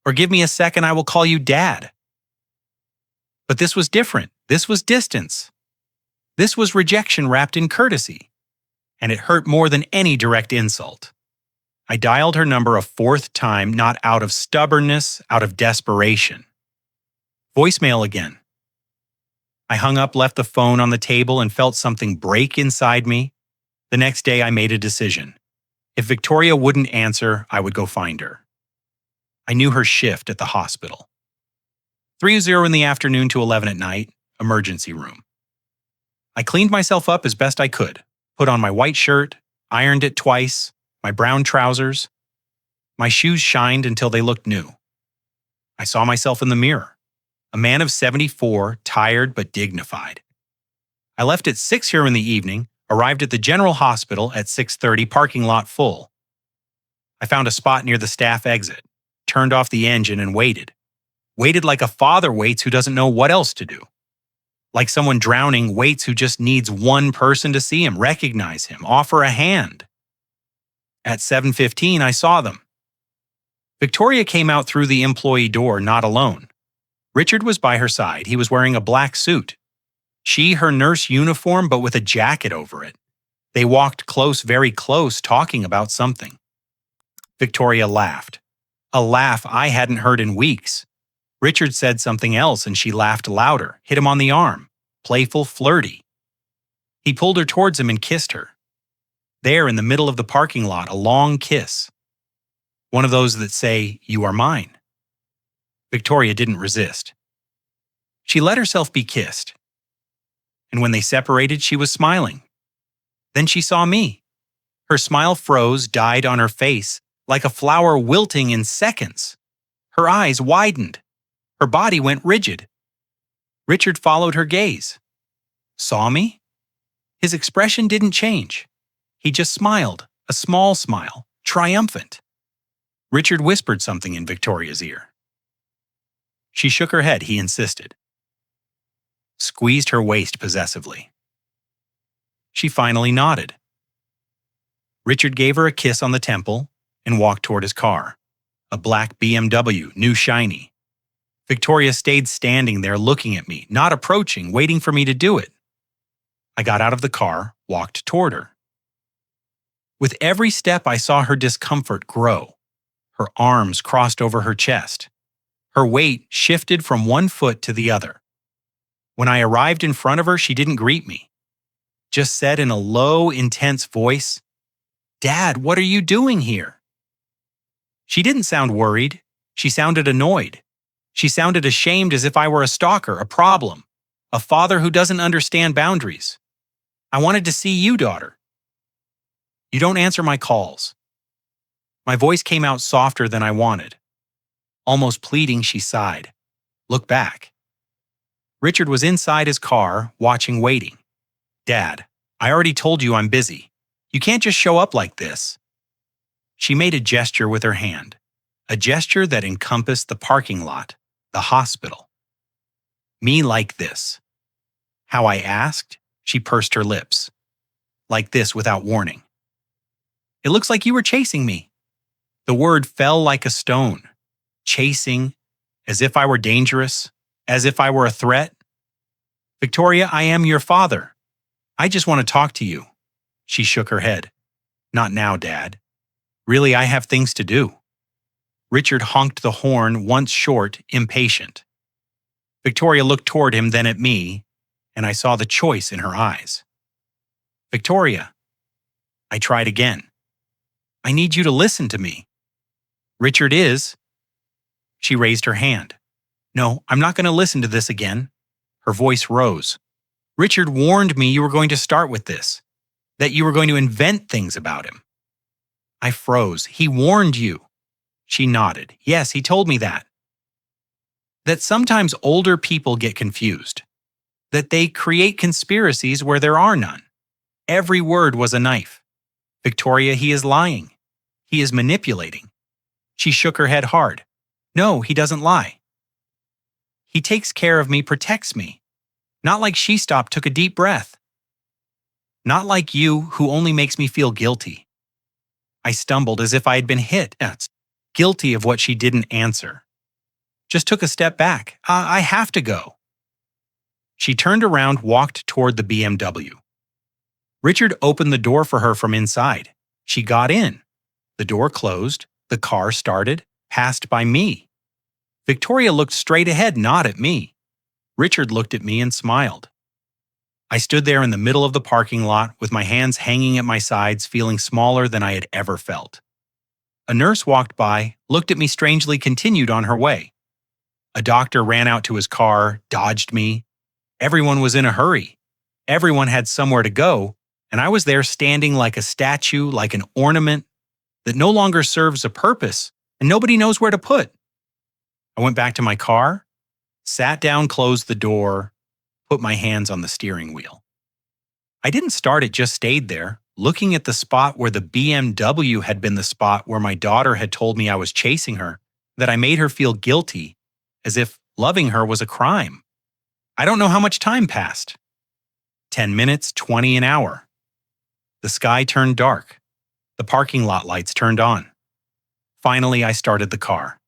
Or "Give me a second, I will call you Dad." But this was different. This was distance. This was rejection wrapped in courtesy. And it hurt more than any direct insult. I dialed her number a 4th time, not out of stubbornness, out of desperation. Voicemail again. I hung up, left the phone on the table, and felt something break inside me. The next day I made a decision. If Victoria wouldn't answer, I would go find her. I knew her shift at the hospital. 3:00 in the afternoon to 11 at night, emergency room. I cleaned myself up as best I could, put on my white shirt, ironed it twice, my brown trousers. My shoes shined until they looked new. I saw myself in the mirror, a man of 74, tired but dignified. I left at 6 here in the evening, arrived at the general hospital at 6:30, parking lot full. I found a spot near the staff exit, turned off the engine and waited. Waited like a father waits who doesn't know what else to do. Like someone drowning waits who just needs one person to see him, recognize him, offer a hand. At 7:15, I saw them. Victoria came out through the employee door, not alone. Richard was by her side. He was wearing a black suit, She, her nurse uniform, but with a jacket over it. They walked close, very close, talking about something. Victoria laughed. A laugh I hadn't heard in weeks. Richard said something else and she laughed louder, hit him on the arm. Playful, flirty. He pulled her towards him and kissed her. There in the middle of the parking lot, a long kiss. One of those that say, "You are mine." Victoria didn't resist. She let herself be kissed. And when they separated, she was smiling. Then she saw me. Her smile froze, died on her face, like a flower wilting in seconds. Her eyes widened. Her body went rigid. Richard followed her gaze. Saw me? His expression didn't change. He just smiled, a small smile, triumphant. Richard whispered something in Victoria's ear. She shook her head, he insisted. Squeezed her waist possessively. She finally nodded. Richard gave her a kiss on the temple and walked toward his car, a black BMW, new shiny. Victoria stayed standing there looking at me, not approaching, waiting for me to do it. I got out of the car, walked toward her. With every step, I saw her discomfort grow. Her arms crossed over her chest. Her weight shifted from one foot to the other. When I arrived in front of her, she didn't greet me. Just said in a low, intense voice, "Dad, what are you doing here?" She didn't sound worried. She sounded annoyed. She sounded ashamed, as if I were a stalker, a problem, a father who doesn't understand boundaries. "I wanted to see you, daughter." "You don't answer my calls." My voice came out softer than I wanted. Almost pleading, she sighed. Look back. Richard was inside his car, watching, waiting. "Dad, I already told you I'm busy. You can't just show up like this." She made a gesture with her hand, a gesture that encompassed the parking lot, the hospital. "Me like this." How I asked, she pursed her lips. "Like this without warning." "It looks like you were chasing me." The word fell like a stone. Chasing, as if I were dangerous, as if I were a threat. "Victoria, I am your father. I just want to talk to you." She shook her head. "Not now, Dad. Really, I have things to do." Richard honked the horn, once short, impatient. Victoria looked toward him, then at me, and I saw the choice in her eyes. "Victoria." I tried again. "I need you to listen to me." "Richard is." She raised her hand. "No, I'm not going to listen to this again." Her voice rose. "Richard warned me you were going to start with this, that you were going to invent things about him." I froze. "He warned you." She nodded. "Yes, he told me that." That sometimes older people get confused. That they create conspiracies where there are none. Every word was a knife. "Victoria, he is lying. He is manipulating." She shook her head hard. "No, he doesn't lie. He takes care of me, protects me." Not like she stopped, took a deep breath. "Not like you, who only makes me feel guilty." I stumbled as if I had been hit. Guilty of what she didn't answer. Just took a step back. I have to go." She turned around, walked toward the BMW. Richard opened the door for her from inside. She got in. The door closed. The car started, passed by me. Victoria looked straight ahead, not at me. Richard looked at me and smiled. I stood there in the middle of the parking lot with my hands hanging at my sides, feeling smaller than I had ever felt. A nurse walked by, looked at me strangely, continued on her way. A doctor ran out to his car, dodged me. Everyone was in a hurry. Everyone had somewhere to go, and I was there standing like a statue, like an ornament that no longer serves a purpose, and nobody knows where to put. I went back to my car, sat down, closed the door, put my hands on the steering wheel. I didn't start it, just stayed there, looking at the spot where the BMW had been the spot where my daughter had told me I was chasing her, that I made her feel guilty, as if loving her was a crime. I don't know how much time passed. 10 minutes, 20, an hour. The sky turned dark. The parking lot lights turned on. Finally, I started the car.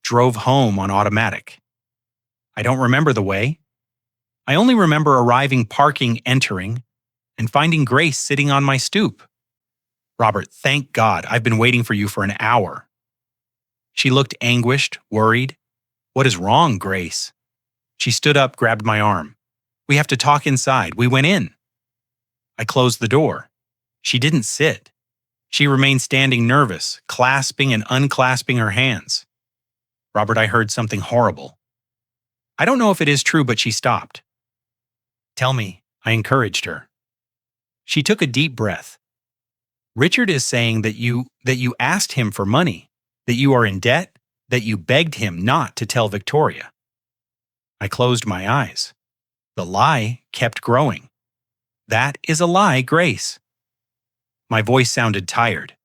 Drove home on automatic. I don't remember the way. I only remember arriving, parking, entering, and finding Grace sitting on my stoop. Robert, thank God, I've been waiting for you for an hour. She looked anguished, worried. What is wrong, Grace? She stood up, grabbed my arm. We have to talk inside. We went in. I closed the door. She didn't sit. She remained standing, nervous, clasping and unclasping her hands. Robert, I heard something horrible. I don't know if it is true, but she stopped. Tell me, I encouraged her. She took a deep breath. Richard is saying that you asked him for money, that you are in debt, that you begged him not to tell Victoria. I closed my eyes. The lie kept growing. That is a lie, Grace. My voice sounded tired.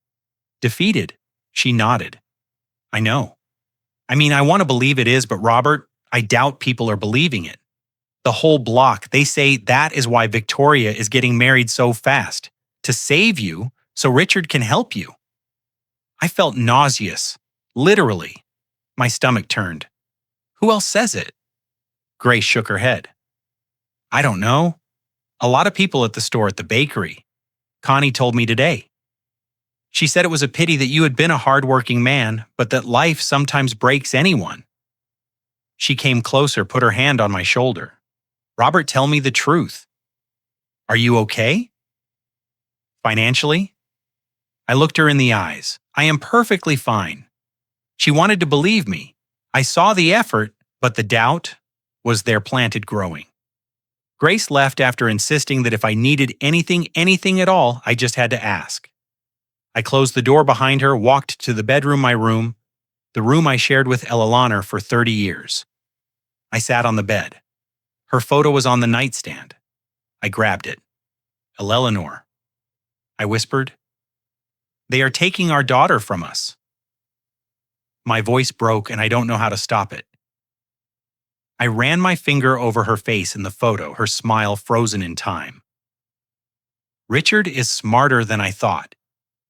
Defeated, she nodded. I know. I want to believe it is, but Robert, I doubt people are believing it. The whole block, they say that is why Victoria is getting married so fast, to save you so Richard can help you. I felt nauseous, literally. My stomach turned. Who else says it? Grace shook her head. I don't know. A lot of people at the store at the bakery. Connie told me today. She said it was a pity that you had been a hard-working man, but that life sometimes breaks anyone. She came closer, put her hand on my shoulder. Robert, tell me the truth. Are you okay? Financially? I looked her in the eyes. I am perfectly fine. She wanted to believe me. I saw the effort, but the doubt was there, planted, growing. Grace left after insisting that if I needed anything at all, I just had to ask. I closed the door behind her, walked to the bedroom, my room, the room I shared with Eleanor for 30 years. I sat on the bed. Her photo was on the nightstand. I grabbed it. Eleanor. I whispered. They are taking our daughter from us. My voice broke and I don't know how to stop it. I ran my finger over her face in the photo, her smile frozen in time. Richard is smarter than I thought.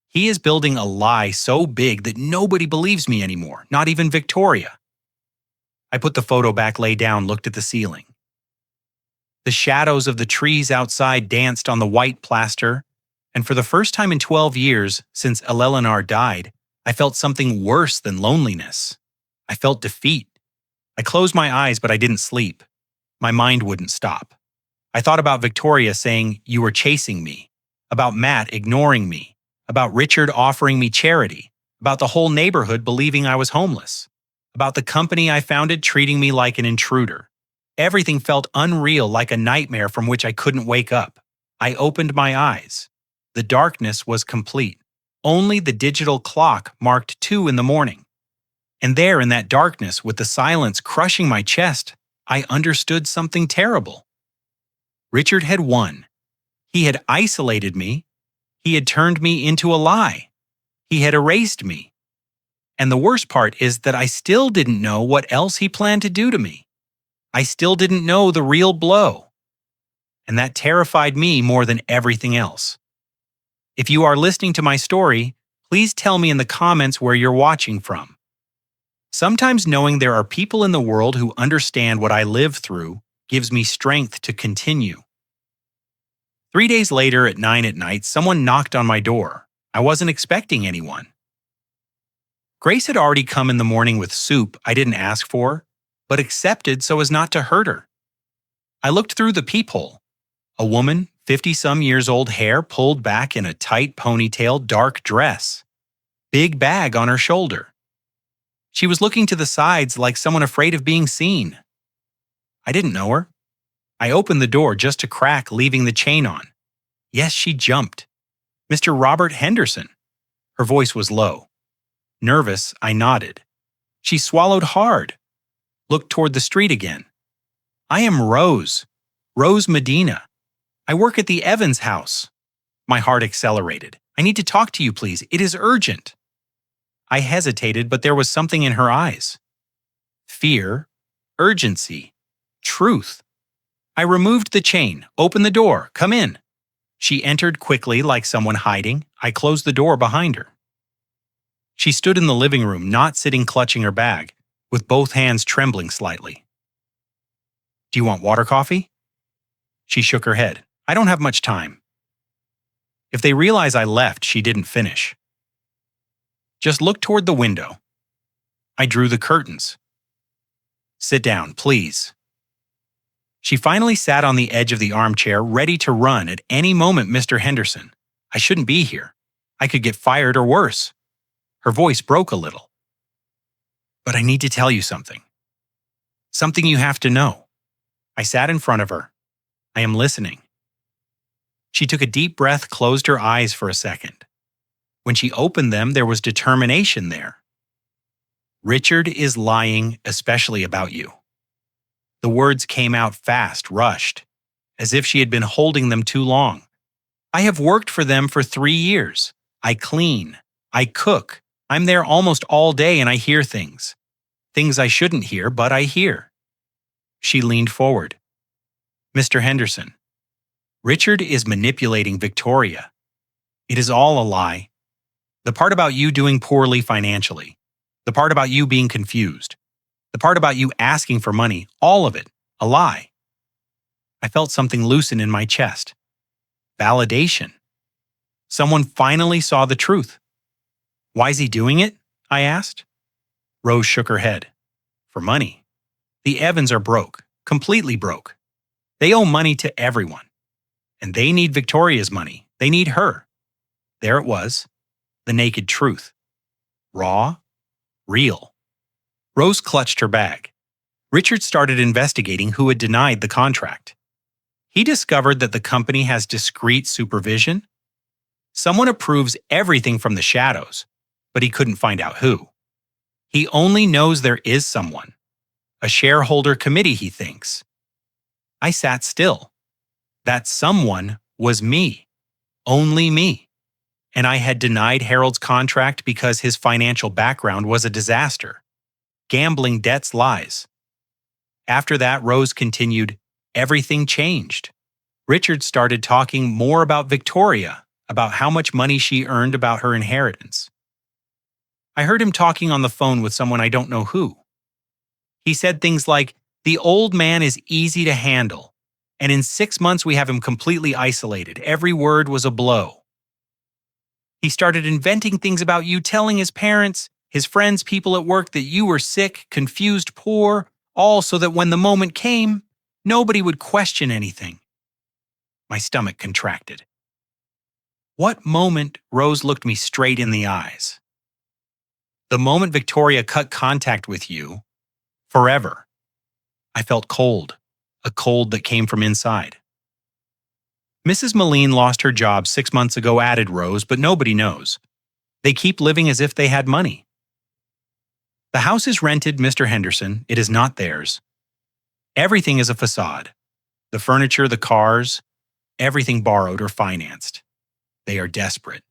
He is building a lie so big that nobody believes me anymore, not even Victoria. I put the photo back, lay down, looked at the ceiling. The shadows of the trees outside danced on the white plaster, and for the first time in 12 years since Eleanor died, I felt something worse than loneliness. I felt defeat. I closed my eyes, but I didn't sleep. My mind wouldn't stop. I thought about Victoria saying, "You were chasing me," about Matt ignoring me, about Richard offering me charity, about the whole neighborhood believing I was homeless, about the company I founded treating me like an intruder. Everything felt unreal, like a nightmare from which I couldn't wake up. I opened my eyes. The darkness was complete. Only the digital clock marked 2 in the morning. And there in that darkness, with the silence crushing my chest, I understood something terrible. Richard had won. He had isolated me. He had turned me into a lie. He had erased me. And the worst part is that I still didn't know what else he planned to do to me. I still didn't know the real blow. And that terrified me more than everything else. If you are listening to my story, please tell me in the comments where you're watching from. Sometimes knowing there are people in the world who understand what I live through gives me strength to continue. 3 days later at 9 at night, someone knocked on my door. I wasn't expecting anyone. Grace had already come in the morning with soup I didn't ask for, but accepted so as not to hurt her. I looked through the peephole. A woman, 50-some years old, hair pulled back in a tight ponytail, dark dress. Big bag on her shoulder. She was looking to the sides like someone afraid of being seen. I didn't know her. I opened the door just a crack, leaving the chain on. Yes, she jumped. Mr. Robert Henderson. Her voice was low. Nervous, I nodded. She swallowed hard. Looked toward the street again. I am Rose. Rose Medina. I work at the Evans house. My heart accelerated. I need to talk to you, please. It is urgent. I hesitated, but there was something in her eyes. Fear, urgency, truth. I removed the chain, opened the door, come in. She entered quickly like someone hiding. I closed the door behind her. She stood in the living room, not sitting clutching her bag, with both hands trembling slightly. Do you want water, coffee? She shook her head. I don't have much time. If they realize I left, she didn't finish. Just look toward the window. I drew the curtains. Sit down, please. She finally sat on the edge of the armchair, ready to run at any moment. Mr. Henderson, I shouldn't be here. I could get fired or worse. Her voice broke a little. But I need to tell you something. Something you have to know. I sat in front of her. I am listening. She took a deep breath, closed her eyes for a second. When she opened them, there was determination there. Richard is lying, especially about you. The words came out fast, rushed, as if she had been holding them too long. I have worked for them for 3 years. I clean. I cook. I'm there almost all day and I hear things. Things I shouldn't hear, but I hear. She leaned forward. Mr. Henderson, Richard is manipulating Victoria. It is all a lie. The part about you doing poorly financially. The part about you being confused. The part about you asking for money, all of it, a lie. I felt something loosen in my chest. Validation. Someone finally saw the truth. Why is he doing it? I asked. Rose shook her head. For money. The Evans are broke, completely broke. They owe money to everyone. And they need Victoria's money. They need her. There it was, the naked truth. Raw, real. Rose clutched her bag. Richard started investigating who had denied the contract. He discovered that the company has discreet supervision. Someone approves everything from the shadows, but he couldn't find out who. He only knows there is someone. A shareholder committee, he thinks. I sat still. That someone was me. Only me. And I had denied Harold's contract because his financial background was a disaster. Gambling debts, lies. After that, Rose continued, everything changed. Richard started talking more about Victoria, about how much money she earned, about her inheritance. I heard him talking on the phone with someone I don't know who. He said things like, the old man is easy to handle, and in 6 months we have him completely isolated. Every word was a blow. He started inventing things about you, telling his parents, his friends, people at work that you were sick, confused, poor, all so that when the moment came, nobody would question anything. My stomach contracted. What moment? Rose looked me straight in the eyes. The moment Victoria cut contact with you, forever. I felt cold, a cold that came from inside. Mrs. Moline lost her job 6 months ago, added Rose, but nobody knows. They keep living as if they had money. The house is rented, Mr. Henderson. It is not theirs. Everything is a facade. The furniture, the cars, everything borrowed or financed. They are desperate.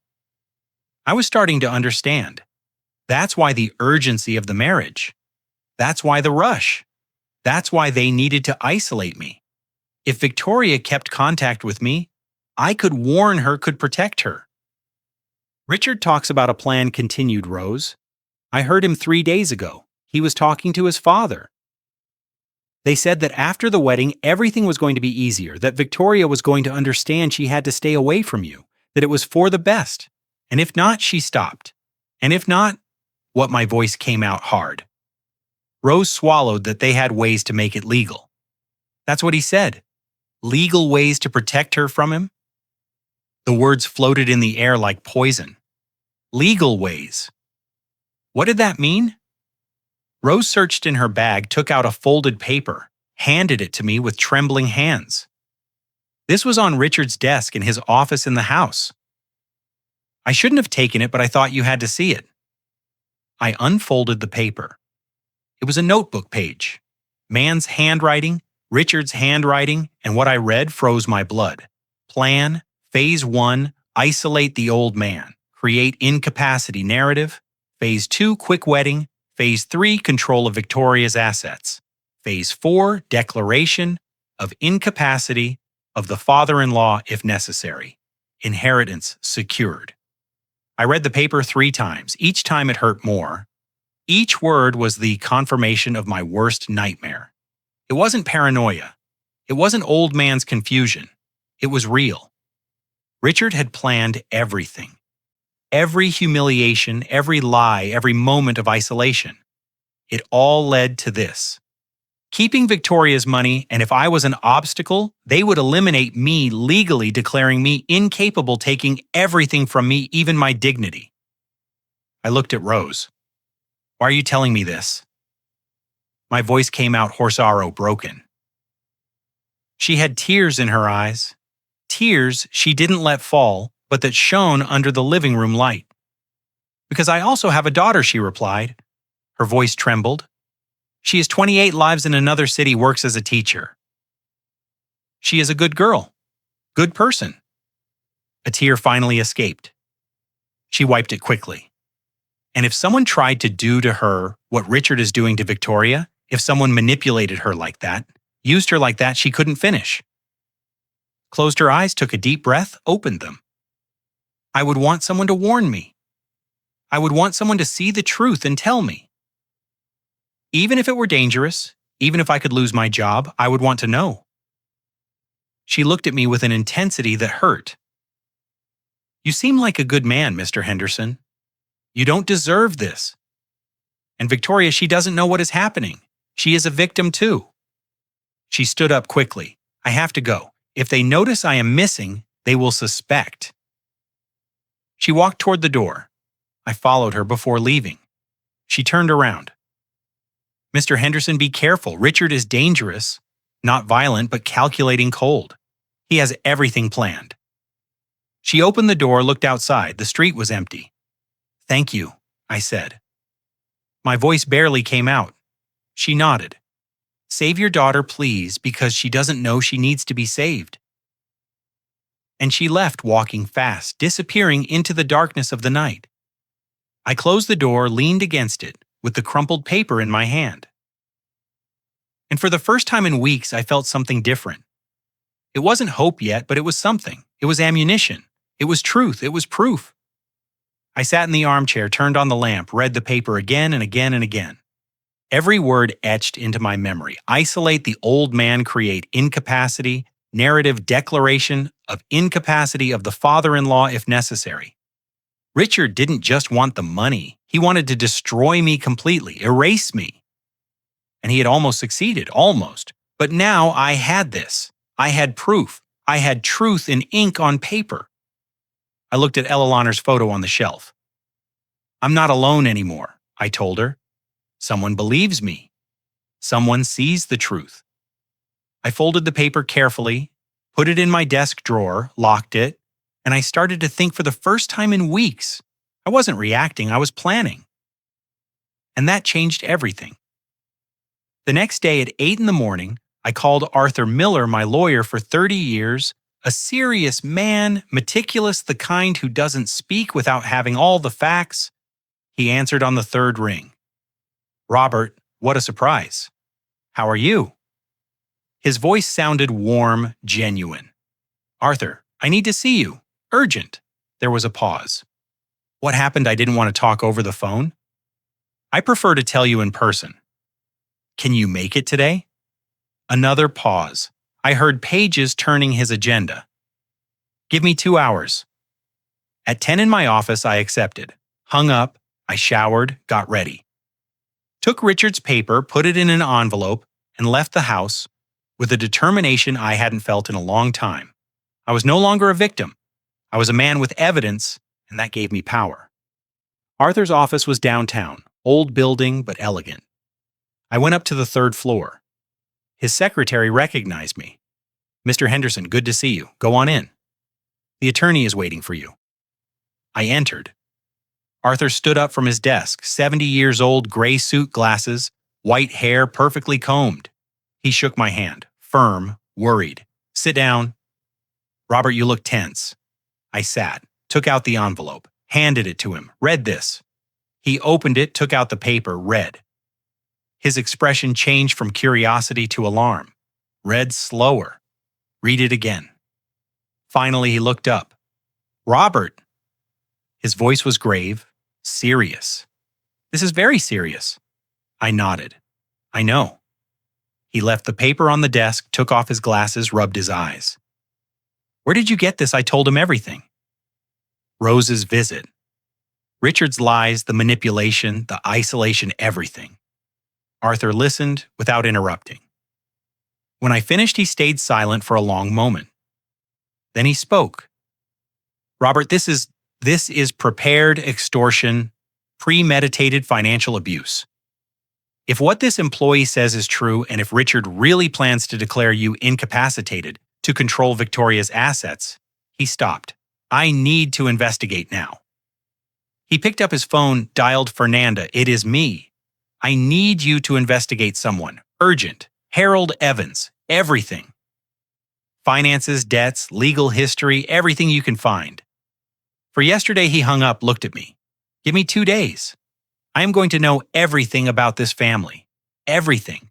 I was starting to understand. That's why the urgency of the marriage. That's why the rush. That's why they needed to isolate me. If Victoria kept contact with me, I could warn her, could protect her. Richard talks about a plan, continued Rose. I heard him 3 days ago. He was talking to his father. They said that after the wedding, everything was going to be easier, that Victoria was going to understand she had to stay away from you, that it was for the best. And if not, she stopped. And if not, what, my voice came out hard. Rose swallowed that they had ways to make it legal. That's what he said. Legal ways to protect her from him? The words floated in the air like poison. Legal ways. What did that mean? Rose searched in her bag, took out a folded paper, handed it to me with trembling hands. This was on Richard's desk in his office in the house. I shouldn't have taken it, but I thought you had to see it. I unfolded the paper. It was a notebook page. Man's handwriting, Richard's handwriting, and what I read froze my blood. Plan, Phase 1, isolate the old man, create incapacity narrative. Phase 2, quick wedding. Phase 3, control of Victoria's assets. Phase 4, declaration of incapacity of the father-in-law if necessary. Inheritance secured. I read the paper 3 times. Each time it hurt more. Each word was the confirmation of my worst nightmare. It wasn't paranoia. It wasn't old man's confusion. It was real. Richard had planned everything. Every humiliation, every lie, every moment of isolation. It all led to this. Keeping Victoria's money, and if I was an obstacle, they would eliminate me, legally declaring me incapable, taking everything from me, even my dignity. I looked at Rose. Why are you telling me this? My voice came out hoarse, broken. She had tears in her eyes. Tears she didn't let fall, but that shone under the living room light. Because I also have a daughter, she replied. Her voice trembled. She is 28, lives in another city, works as a teacher. She is a good girl. Good person. A tear finally escaped. She wiped it quickly. And if someone tried to do to her what Richard is doing to Victoria, if someone manipulated her like that, used her like that, she couldn't finish. Closed her eyes, took a deep breath, opened them. I would want someone to warn me. I would want someone to see the truth and tell me. Even if it were dangerous, even if I could lose my job, I would want to know. She looked at me with an intensity that hurt. You seem like a good man, Mr. Henderson. You don't deserve this. And Victoria, she doesn't know what is happening. She is a victim too. She stood up quickly. I have to go. If they notice I am missing, they will suspect. She walked toward the door. I followed her before leaving. She turned around. Mr. Henderson, be careful. Richard is dangerous, not violent, but calculating cold. He has everything planned. She opened the door, looked outside. The street was empty. Thank you, I said. My voice barely came out. She nodded. Save your daughter, please, because she doesn't know she needs to be saved. And she left, walking fast, disappearing into the darkness of the night. I closed the door, leaned against it, with the crumpled paper in my hand. And for the first time in weeks, I felt something different. It wasn't hope yet, but it was something. It was ammunition. It was truth. It was proof. I sat in the armchair, turned on the lamp, read the paper again and again and again. Every word etched into my memory. Isolate the old man, create incapacity, narrative declaration of incapacity of the father-in-law if necessary. Richard didn't just want the money. He wanted to destroy me completely, erase me. And he had almost succeeded, almost. But now I had this. I had proof. I had truth in ink on paper. I looked at Ella Launer's photo on the shelf. I'm not alone anymore, I told her. Someone believes me. Someone sees the truth. I folded the paper carefully, put it in my desk drawer, locked it, and I started to think for the first time in weeks. I wasn't reacting, I was planning. And that changed everything. The next day at 8 in the morning, I called Arthur Miller, my lawyer for 30 years, a serious man, meticulous, the kind who doesn't speak without having all the facts. He answered on the third ring. Robert, what a surprise. How are you? His voice sounded warm, genuine. Arthur, I need to see you. Urgent. There was a pause. What happened? I didn't want to talk over the phone. I prefer to tell you in person. Can you make it today? Another pause. I heard pages turning his agenda. Give me 2 hours. At 10 in my office, I accepted. Hung up, I showered, got ready. Took Richard's paper, put it in an envelope, and left the house with a determination I hadn't felt in a long time. I was no longer a victim. I was a man with evidence, and that gave me power. Arthur's office was downtown, old building but elegant. I went up to the 3rd floor. His secretary recognized me. Mr. Henderson, good to see you. Go on in. The attorney is waiting for you. I entered. Arthur stood up from his desk, 70 years old, gray suit, glasses, white hair, perfectly combed. He shook my hand, firm, worried. Sit down. Robert, you look tense. I sat, took out the envelope, handed it to him, read this. He opened it, took out the paper, read. His expression changed from curiosity to alarm. Read slower. Read it again. Finally, he looked up. Robert. His voice was grave, serious. This is very serious. I nodded. I know. He left the paper on the desk, took off his glasses, rubbed his eyes. "Where did you get this?" I told him everything. Rose's visit. Richard's lies, the manipulation, the isolation, everything. Arthur listened without interrupting. When I finished, he stayed silent for a long moment. Then he spoke. "Robert, this is prepared extortion, premeditated financial abuse. If what this employee says is true, and if Richard really plans to declare you incapacitated to control Victoria's assets," he stopped. "I need to investigate now." He picked up his phone, dialed Fernanda. "It is me. I need you to investigate someone. Urgent. Harold Evans. Everything. Finances, debts, legal history, everything you can find." For yesterday, he hung up, looked at me. "Give me 2 days. I am going to know everything about this family. Everything."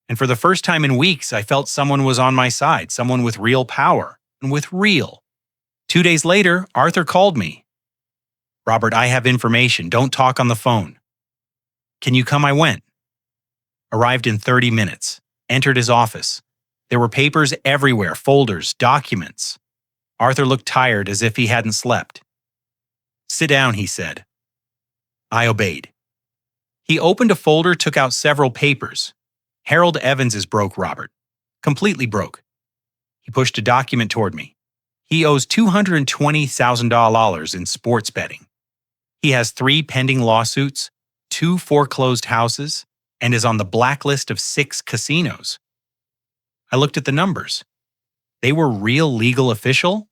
And for the first time in weeks, I felt someone was on my side, someone with real power, and with real. 2 days later, Arthur called me. "Robert, I have information. Don't talk on the phone." "Can you come?" I went. Arrived in 30 minutes. Entered his office. There were papers everywhere, folders, documents. Arthur looked tired, as if he hadn't slept. "Sit down," he said. I obeyed. He opened a folder, took out several papers. "Harold Evans is broke, Robert. Completely broke." He pushed a document toward me. "He owes $220,000 in sports betting. He has 3 pending lawsuits, 2 foreclosed houses, and is on the blacklist of 6 casinos." I looked at the numbers. They were real legal official,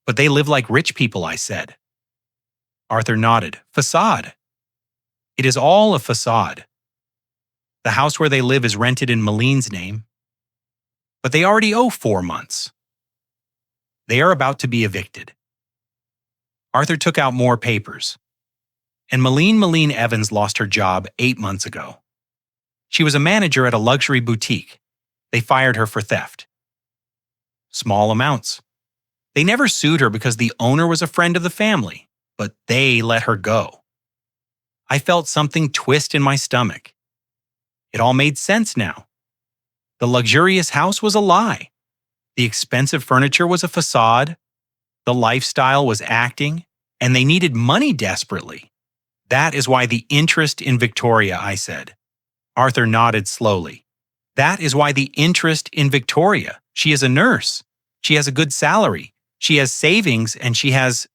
but they live like rich people, I said. Arthur nodded. "Facade. It is all a facade. The house where they live is rented in Maline's name, but they already owe 4 months. They are about to be evicted." Arthur took out more papers. "And Maline Evans lost her job 8 months ago. She was a manager at a luxury boutique. They fired her for theft. Small amounts. They never sued her because the owner was a friend of the family, but they let her go." I felt something twist in my stomach. It all made sense now. The luxurious house was a lie. The expensive furniture was a facade. The lifestyle was acting, and they needed money desperately. "That is why the interest in Victoria," I said. Arthur nodded slowly. "That is why the interest in Victoria. She is a nurse. She has a good salary. She has savings, and she has,"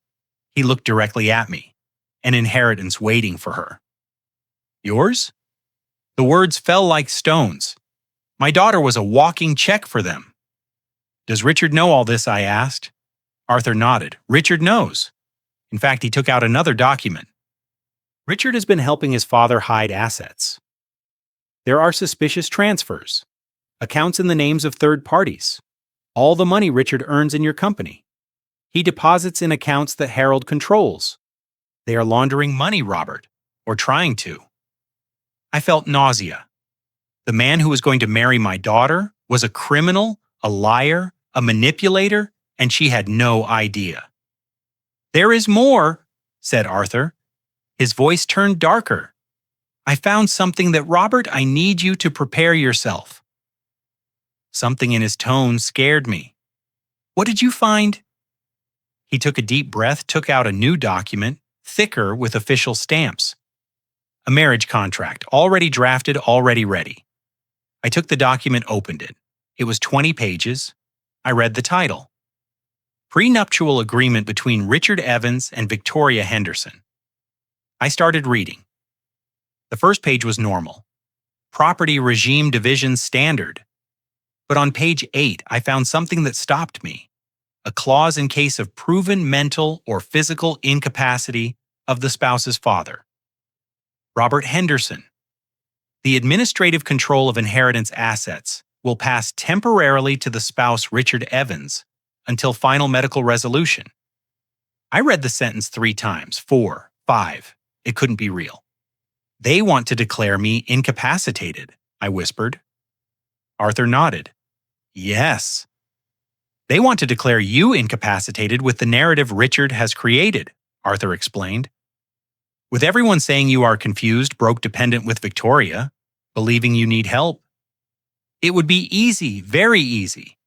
he looked directly at me, "an inheritance waiting for her." "Yours?" The words fell like stones. My daughter was a walking check for them. "Does Richard know all this?" I asked. Arthur nodded. "Richard knows. In fact, he took out another document. Richard has been helping his father hide assets. There are suspicious transfers, accounts in the names of third parties, all the money Richard earns in your company. He deposits in accounts that Harold controls. They are laundering money, Robert, or trying to." I felt nausea. The man who was going to marry my daughter was a criminal, a liar, a manipulator, and she had no idea. "There is more," said Arthur. His voice turned darker. "I found something that, Robert, I need you to prepare yourself." Something in his tone scared me. "What did you find?" He took a deep breath, took out a new document, thicker with official stamps. A marriage contract, already drafted, already ready. I took the document, opened it. It was 20 pages. I read the title. Prenuptial Agreement between Richard Evans and Victoria Henderson. I started reading. The first page was normal. Property regime division standard. But on page 8, I found something that stopped me. A clause in case of proven mental or physical incapacity of the spouse's father. Robert Henderson. The administrative control of inheritance assets will pass temporarily to the spouse Richard Evans until final medical resolution. I read the sentence 3 times, 4, 5. It couldn't be real. "They want to declare me incapacitated," I whispered. Arthur nodded. "Yes. They want to declare you incapacitated with the narrative Richard has created," Arthur explained. "With everyone saying you are confused, broke, dependent with Victoria, believing you need help. It would be easy, very easy.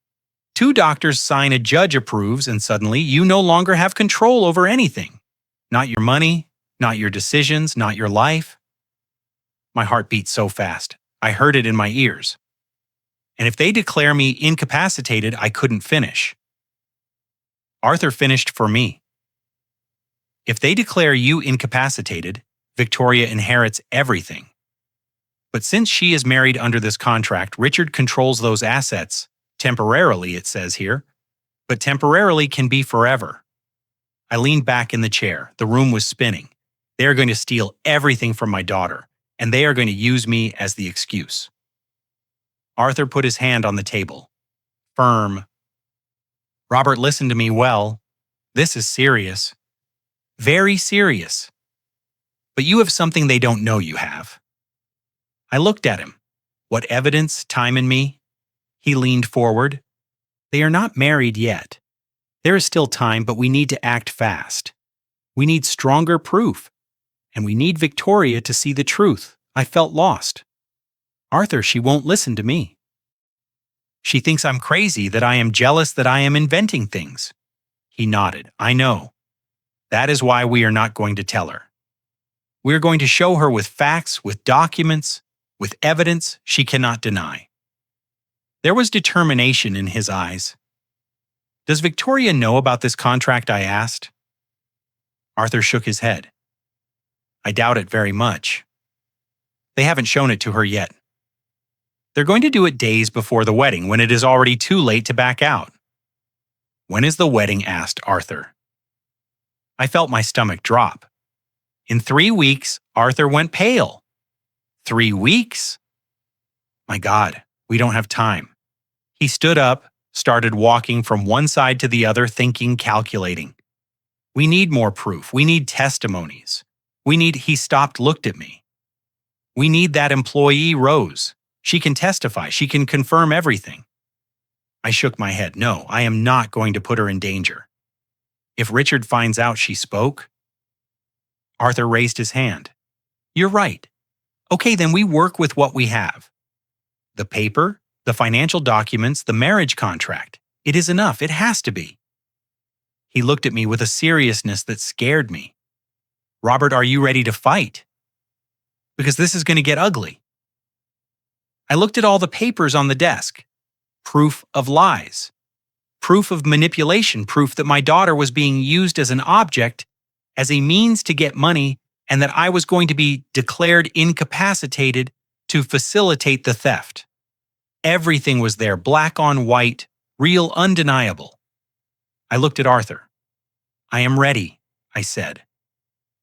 Two doctors sign a judge approves, and suddenly you no longer have control over anything. Not your money, not your decisions, not your life. My heart beat so fast, I heard it in my ears. And if they declare me incapacitated, I couldn't finish. Arthur finished for me. If they declare you incapacitated, Victoria inherits everything. But since she is married under this contract, Richard controls those assets, temporarily, it says here, but temporarily can be forever. I leaned back in the chair. The room was spinning. They are going to steal everything from my daughter, and they are going to use me as the excuse. Arthur put his hand on the table. Firm. Robert, listen to me well. This is serious. Very serious. But you have something they don't know you have. I looked at him. What evidence, time in me? He leaned forward. They are not married yet. There is still time, but we need to act fast. We need stronger proof. And we need Victoria to see the truth. I felt lost. Arthur, she won't listen to me. She thinks I'm crazy, that I am jealous, that I am inventing things. He nodded. I know. That is why we are not going to tell her. We are going to show her with facts, with documents, with evidence she cannot deny. There was determination in his eyes. Does Victoria know about this contract? I asked. Arthur shook his head. I doubt it very much. They haven't shown it to her yet. They're going to do it days before the wedding, when it is already too late to back out. When is the wedding? Asked Arthur. I felt my stomach drop. In 3 weeks, Arthur went pale. 3 weeks? My God, we don't have time. He stood up, started walking from one side to the other, thinking, calculating. We need more proof. We need testimonies. He stopped, looked at me. We need that employee, Rose. She can testify. She can confirm everything. I shook my head. No, I am not going to put her in danger. If Richard finds out she spoke. Arthur raised his hand. You're right. Okay, then we work with what we have. The paper, the financial documents, the marriage contract. It is enough. It has to be. He looked at me with a seriousness that scared me. Robert, are you ready to fight? Because this is going to get ugly. I looked at all the papers on the desk. Proof of lies. Proof of manipulation. Proof that my daughter was being used as an object, as a means to get money, and that I was going to be declared incapacitated to facilitate the theft. Everything was there, black on white, real, undeniable. I looked at Arthur. I am ready, I said.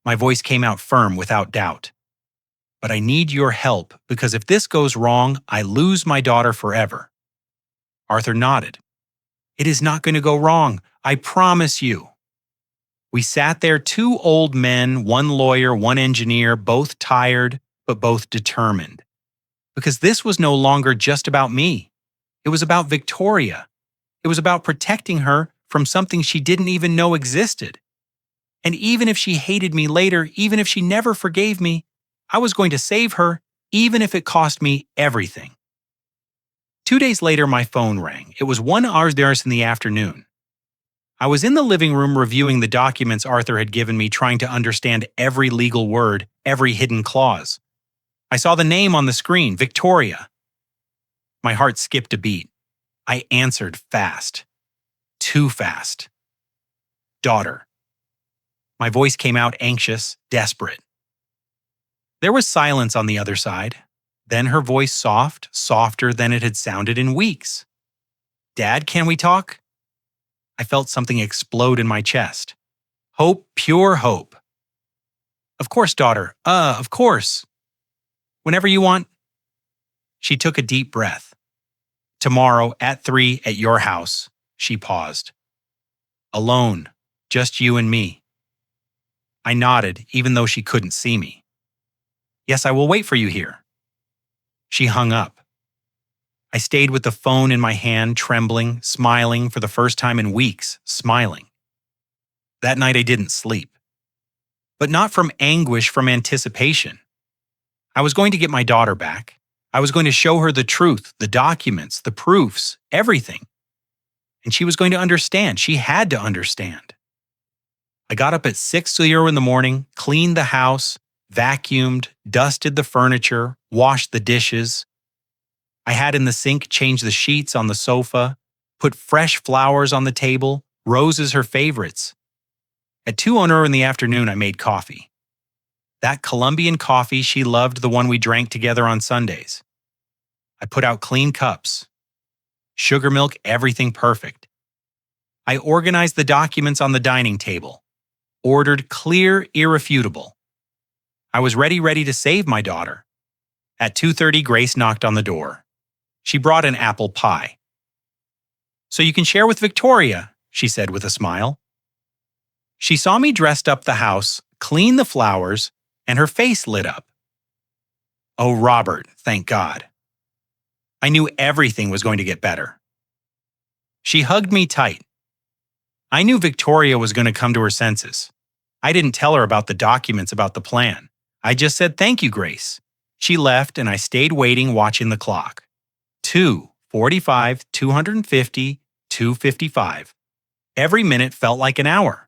My voice came out firm, without doubt. But I need your help, because if this goes wrong, I lose my daughter forever. Arthur nodded. It is not going to go wrong, I promise you. We sat there, 2 old men, 1 lawyer, 1 engineer, both tired, but both determined. Because this was no longer just about me. It was about Victoria. It was about protecting her from something she didn't even know existed. And even if she hated me later, even if she never forgave me, I was going to save her, even if it cost me everything. 2 days later, my phone rang. It was 1 hour in the afternoon. I was in the living room reviewing the documents Arthur had given me, trying to understand every legal word, every hidden clause. I saw the name on the screen, Victoria. My heart skipped a beat. I answered fast. Too fast. Daughter. My voice came out anxious, desperate. There was silence on the other side. Then her voice soft, softer than it had sounded in weeks. Dad, can we talk? I felt something explode in my chest. Hope, pure hope. Of course, daughter. Of course. Whenever you want. She took a deep breath. Tomorrow at 3 at your house. She paused. Alone. Just you and me. I nodded, even though she couldn't see me. Yes, I will wait for you here. She hung up. I stayed with the phone in my hand, trembling, smiling for the first time in weeks, smiling. That night I didn't sleep. But not from anguish, from anticipation. I was going to get my daughter back. I was going to show her the truth, the documents, the proofs, everything. And she was going to understand. She had to understand. I got up at 6:00 in the morning, cleaned the house, vacuumed, dusted the furniture, washed the dishes. I had in the sink changed the sheets on the sofa, put fresh flowers on the table, roses her favorites. At 2:00 in the afternoon, I made coffee. That Colombian coffee she loved, the one we drank together on Sundays. I put out clean cups. Sugar milk, everything perfect. I organized the documents on the dining table. Ordered clear, irrefutable. I was ready to save my daughter. At 2:30, Grace knocked on the door. She brought an apple pie. "So you can share with Victoria," she said with a smile. She saw me dressed up the house, clean the flowers, and her face lit up. Oh, Robert, thank God. I knew everything was going to get better. She hugged me tight. I knew Victoria was going to come to her senses. I didn't tell her about the documents about the plan. I just said, "Thank you, Grace." She left and I stayed waiting, watching the clock. 2:45, 250, 2:55. Every minute felt like an hour.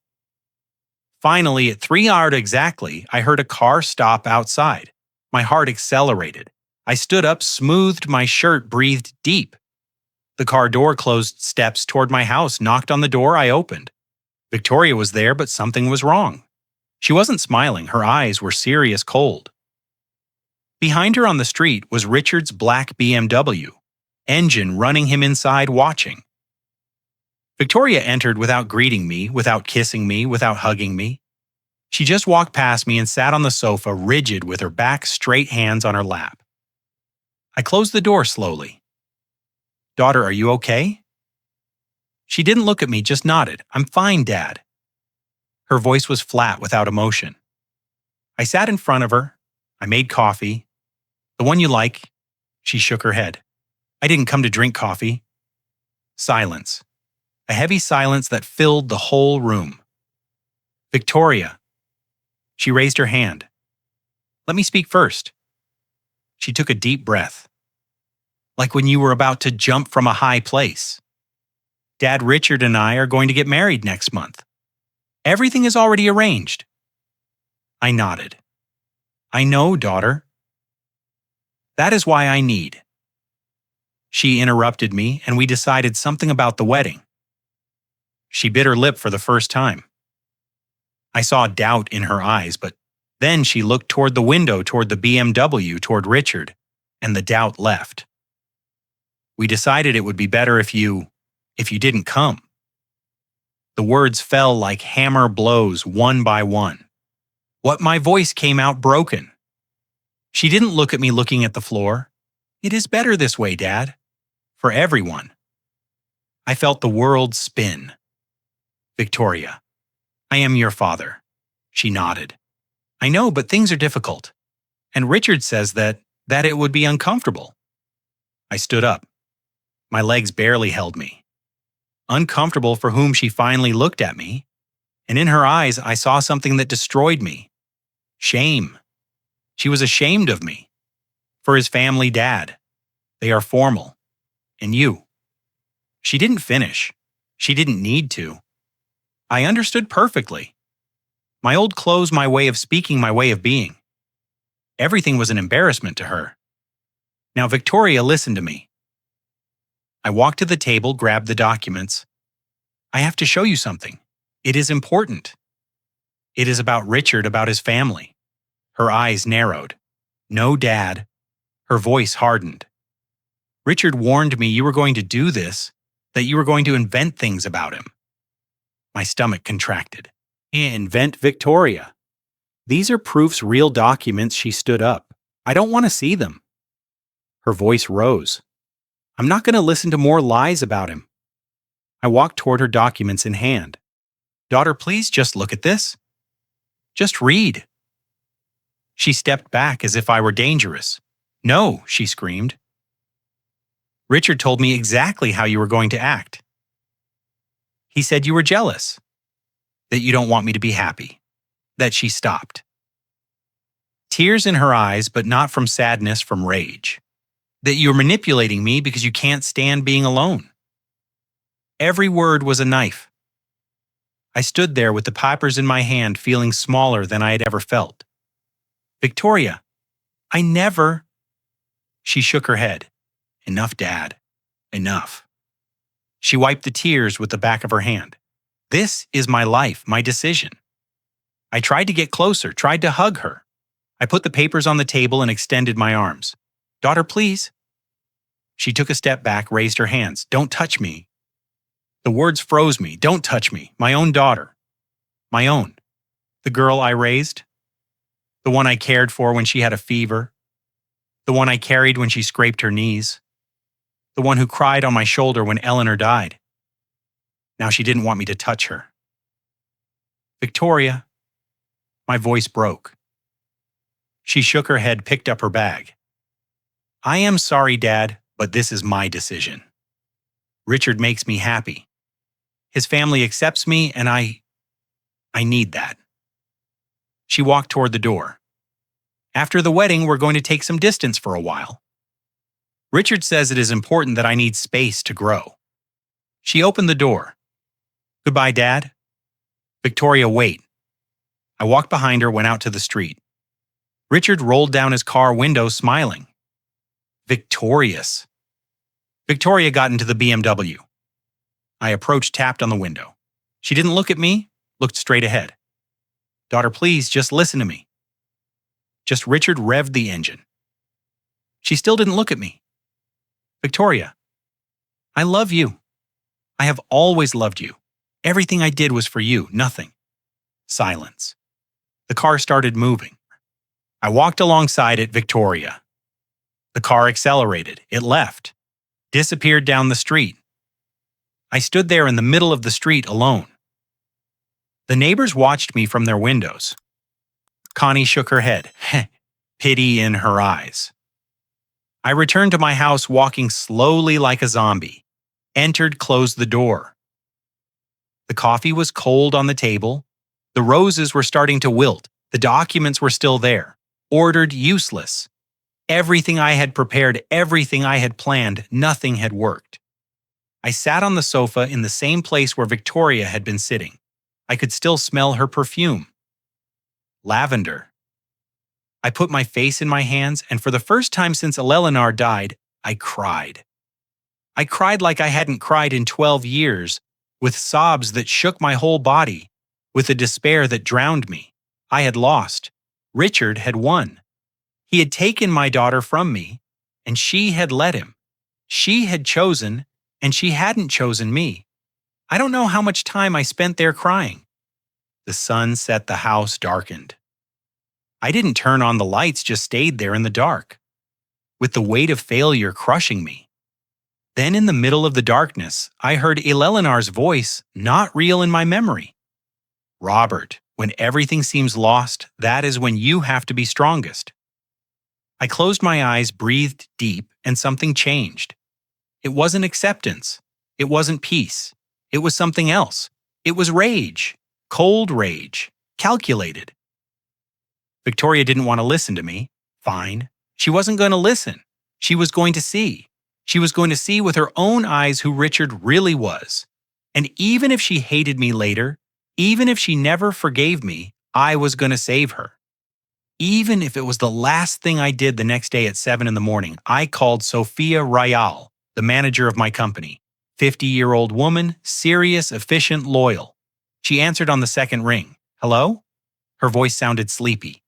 Finally, at 3 hours exactly, I heard a car stop outside. My heart accelerated. I stood up, smoothed my shirt, breathed deep. The car door closed steps toward my house, knocked on the door, I opened. Victoria was there, but something was wrong. She wasn't smiling, her eyes were serious, cold. Behind her on the street was Richard's black BMW, engine running, him inside watching. Victoria entered without greeting me, without kissing me, without hugging me. She just walked past me and sat on the sofa, rigid, with her back straight, hands on her lap. I closed the door slowly. "Daughter, are you okay?" She didn't look at me, just nodded. "I'm fine, Dad." Her voice was flat, without emotion. I sat in front of her. I made coffee. "The one you like?" She shook her head. "I didn't come to drink coffee." Silence. A heavy silence that filled the whole room. "Victoria." She raised her hand. "Let me speak first." She took a deep breath. "Like when you were about to jump from a high place. Dad, Richard, and I are going to get married next month. Everything is already arranged." I nodded. "I know, daughter." "That is why I need." She interrupted me, and we decided something about the wedding. She bit her lip for the first time. I saw doubt in her eyes, but then she looked toward the window, toward the BMW, toward Richard, and the doubt left. "We decided it would be better if you didn't come." The words fell like hammer blows, one by one. My voice came out broken. She didn't look at me, looking at the floor. "It is better this way, Dad. For everyone." I felt the world spin. "Victoria, I am your father." She nodded. "I know, but things are difficult. And Richard says that it would be uncomfortable." I stood up. My legs barely held me. Uncomfortable for whom? She finally looked at me, and in her eyes I saw something that destroyed me. Shame. She was ashamed of me. For his family, Dad. They are formal. And you. She didn't finish. She didn't need to. I understood perfectly. My old clothes, my way of speaking, my way of being. Everything was an embarrassment to her. Now, Victoria, listen to me. I walked to the table, grabbed the documents. "I have to show you something. It is important. It is about Richard, about his family." Her eyes narrowed. "No, Dad." Her voice hardened. "Richard warned me you were going to do this, that you were going to invent things about him." My stomach contracted. "Invent, Victoria? These are proofs, real documents." She stood up. "I don't want to see them." Her voice rose. "I'm not going to listen to more lies about him." I walked toward her, documents in hand. "Daughter, please just look at this. Just read." She stepped back as if I were dangerous. "No," she screamed. "Richard told me exactly how you were going to act. He said you were jealous, that you don't want me to be happy." That she stopped. Tears in her eyes, but not from sadness, from rage. that you're manipulating me because you can't stand being alone. Every word was a knife. I stood there with the papers in my hand, feeling smaller than I had ever felt. Victoria, I never. She shook her head. Enough, Dad. Enough. She wiped the tears with the back of her hand. This is my life, my decision. I tried to get closer, tried to hug her. I put the papers on the table and extended my arms. Daughter, please. She took a step back, raised her hands. Don't touch me. The words froze me. Don't touch me. My own daughter. My own. The girl I raised. The one I cared for when she had a fever. The one I carried when she scraped her knees. The one who cried on my shoulder when Eleanor died. Now she didn't want me to touch her. Victoria. My voice broke. She shook her head, picked up her bag. I am sorry, Dad, but this is my decision. Richard makes me happy. His family accepts me, and I need that. She walked toward the door. After the wedding, we're going to take some distance for a while. Richard says it is important that I need space to grow. She opened the door. Goodbye, Dad. Victoria, wait. I walked behind her, went out to the street. Richard rolled down his car window, smiling. Victorious. Victoria got into the BMW. I approached, tapped on the window. She didn't look at me, looked straight ahead. Daughter, please, just listen to me. Just Richard revved the engine. She still didn't look at me. Victoria, I love you. I have always loved you. Everything I did was for you, nothing. Silence. The car started moving. I walked alongside it, Victoria. The car accelerated. It left. Disappeared down the street. I stood there in the middle of the street alone. The neighbors watched me from their windows. Connie shook her head, pity in her eyes. I returned to my house walking slowly like a zombie. Entered, closed the door. The coffee was cold on the table. The roses were starting to wilt. The documents were still there. Ordered, useless. Everything I had prepared, everything I had planned, nothing had worked. I sat on the sofa in the same place where Victoria had been sitting. I could still smell her perfume. Lavender. I put my face in my hands, and for the first time since Eleanor died, I cried. I cried like I hadn't cried in 12 years, with sobs that shook my whole body, with a despair that drowned me. I had lost. Richard had won. He had taken my daughter from me, and she had let him. She had chosen, and she hadn't chosen me. I don't know how much time I spent there crying. The sun set, the house darkened. I didn't turn on the lights, just stayed there in the dark, with the weight of failure crushing me. Then in the middle of the darkness, I heard Eleanor's voice, not real in my memory. Robert, when everything seems lost, that is when you have to be strongest. I closed my eyes, breathed deep, and something changed. It wasn't acceptance. It wasn't peace. It was something else. It was rage. Cold rage. Calculated. Victoria didn't want to listen to me. Fine. She wasn't going to listen. She was going to see. She was going to see with her own eyes who Richard really was. And even if she hated me later, even if she never forgave me, I was going to save her. Even if it was the last thing I did the next day at 7 in the morning, I called Sophia Rayal, the manager of my company. 50-year-old woman, serious, efficient, loyal. She answered on the second ring. Hello? Her voice sounded sleepy.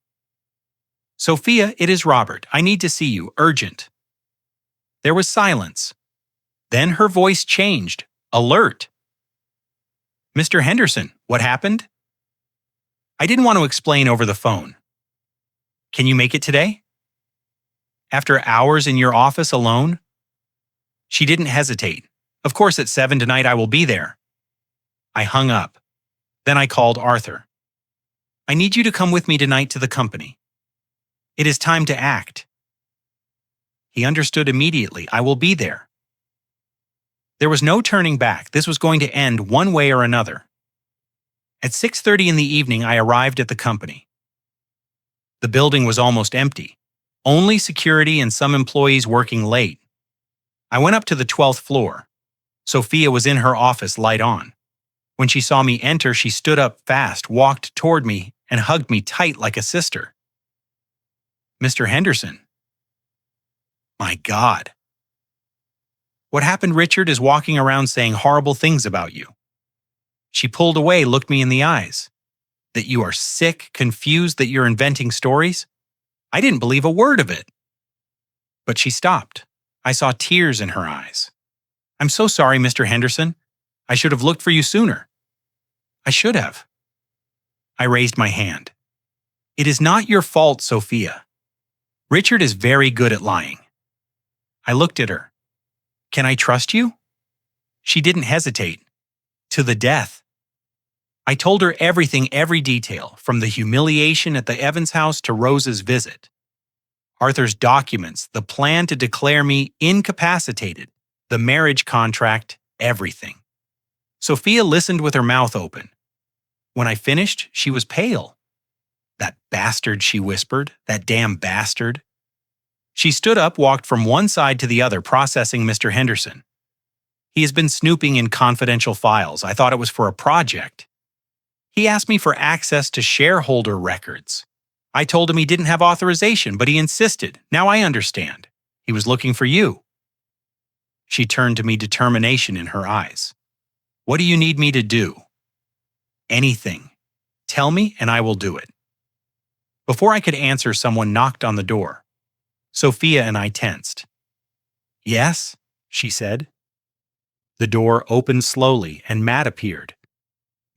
Sophia, it is Robert. I need to see you. Urgent. There was silence. Then her voice changed. Alert. Mr. Henderson, what happened? I didn't want to explain over the phone. Can you make it today? After hours in your office alone? She didn't hesitate. Of course, at 7 tonight I will be there. I hung up. Then I called Arthur. I need you to come with me tonight to the company. It is time to act. He understood immediately. I will be there. There was no turning back. This was going to end one way or another. At 6:30 in the evening, I arrived at the company. The building was almost empty. Only security and some employees working late. I went up to the 12th floor. Sophia was in her office, light on. When she saw me enter, she stood up fast, walked toward me, and hugged me tight like a sister. Mr. Henderson. My God. What happened? Richard is walking around saying horrible things about you. She pulled away, looked me in the eyes. That you are sick, confused, that you're inventing stories? I didn't believe a word of it. But she stopped. I saw tears in her eyes. I'm so sorry, Mr. Henderson. I should have looked for you sooner. I should have. I raised my hand. It is not your fault, Sophia. Richard is very good at lying. I looked at her. Can I trust you? She didn't hesitate. To the death. I told her everything, every detail, from the humiliation at the Evans house to Rose's visit. Arthur's documents, the plan to declare me incapacitated, the marriage contract, everything. Sophia listened with her mouth open. When I finished, she was pale. That bastard, she whispered, that damn bastard. She stood up, walked from one side to the other, processing Mr. Henderson. He has been snooping in confidential files. I thought it was for a project. He asked me for access to shareholder records. I told him he didn't have authorization, but he insisted. Now I understand. He was looking for you. She turned to me, determination in her eyes. What do you need me to do? Anything. Tell me and I will do it. Before I could answer, someone knocked on the door. Sophia and I tensed. Yes, she said. The door opened slowly and Matt appeared.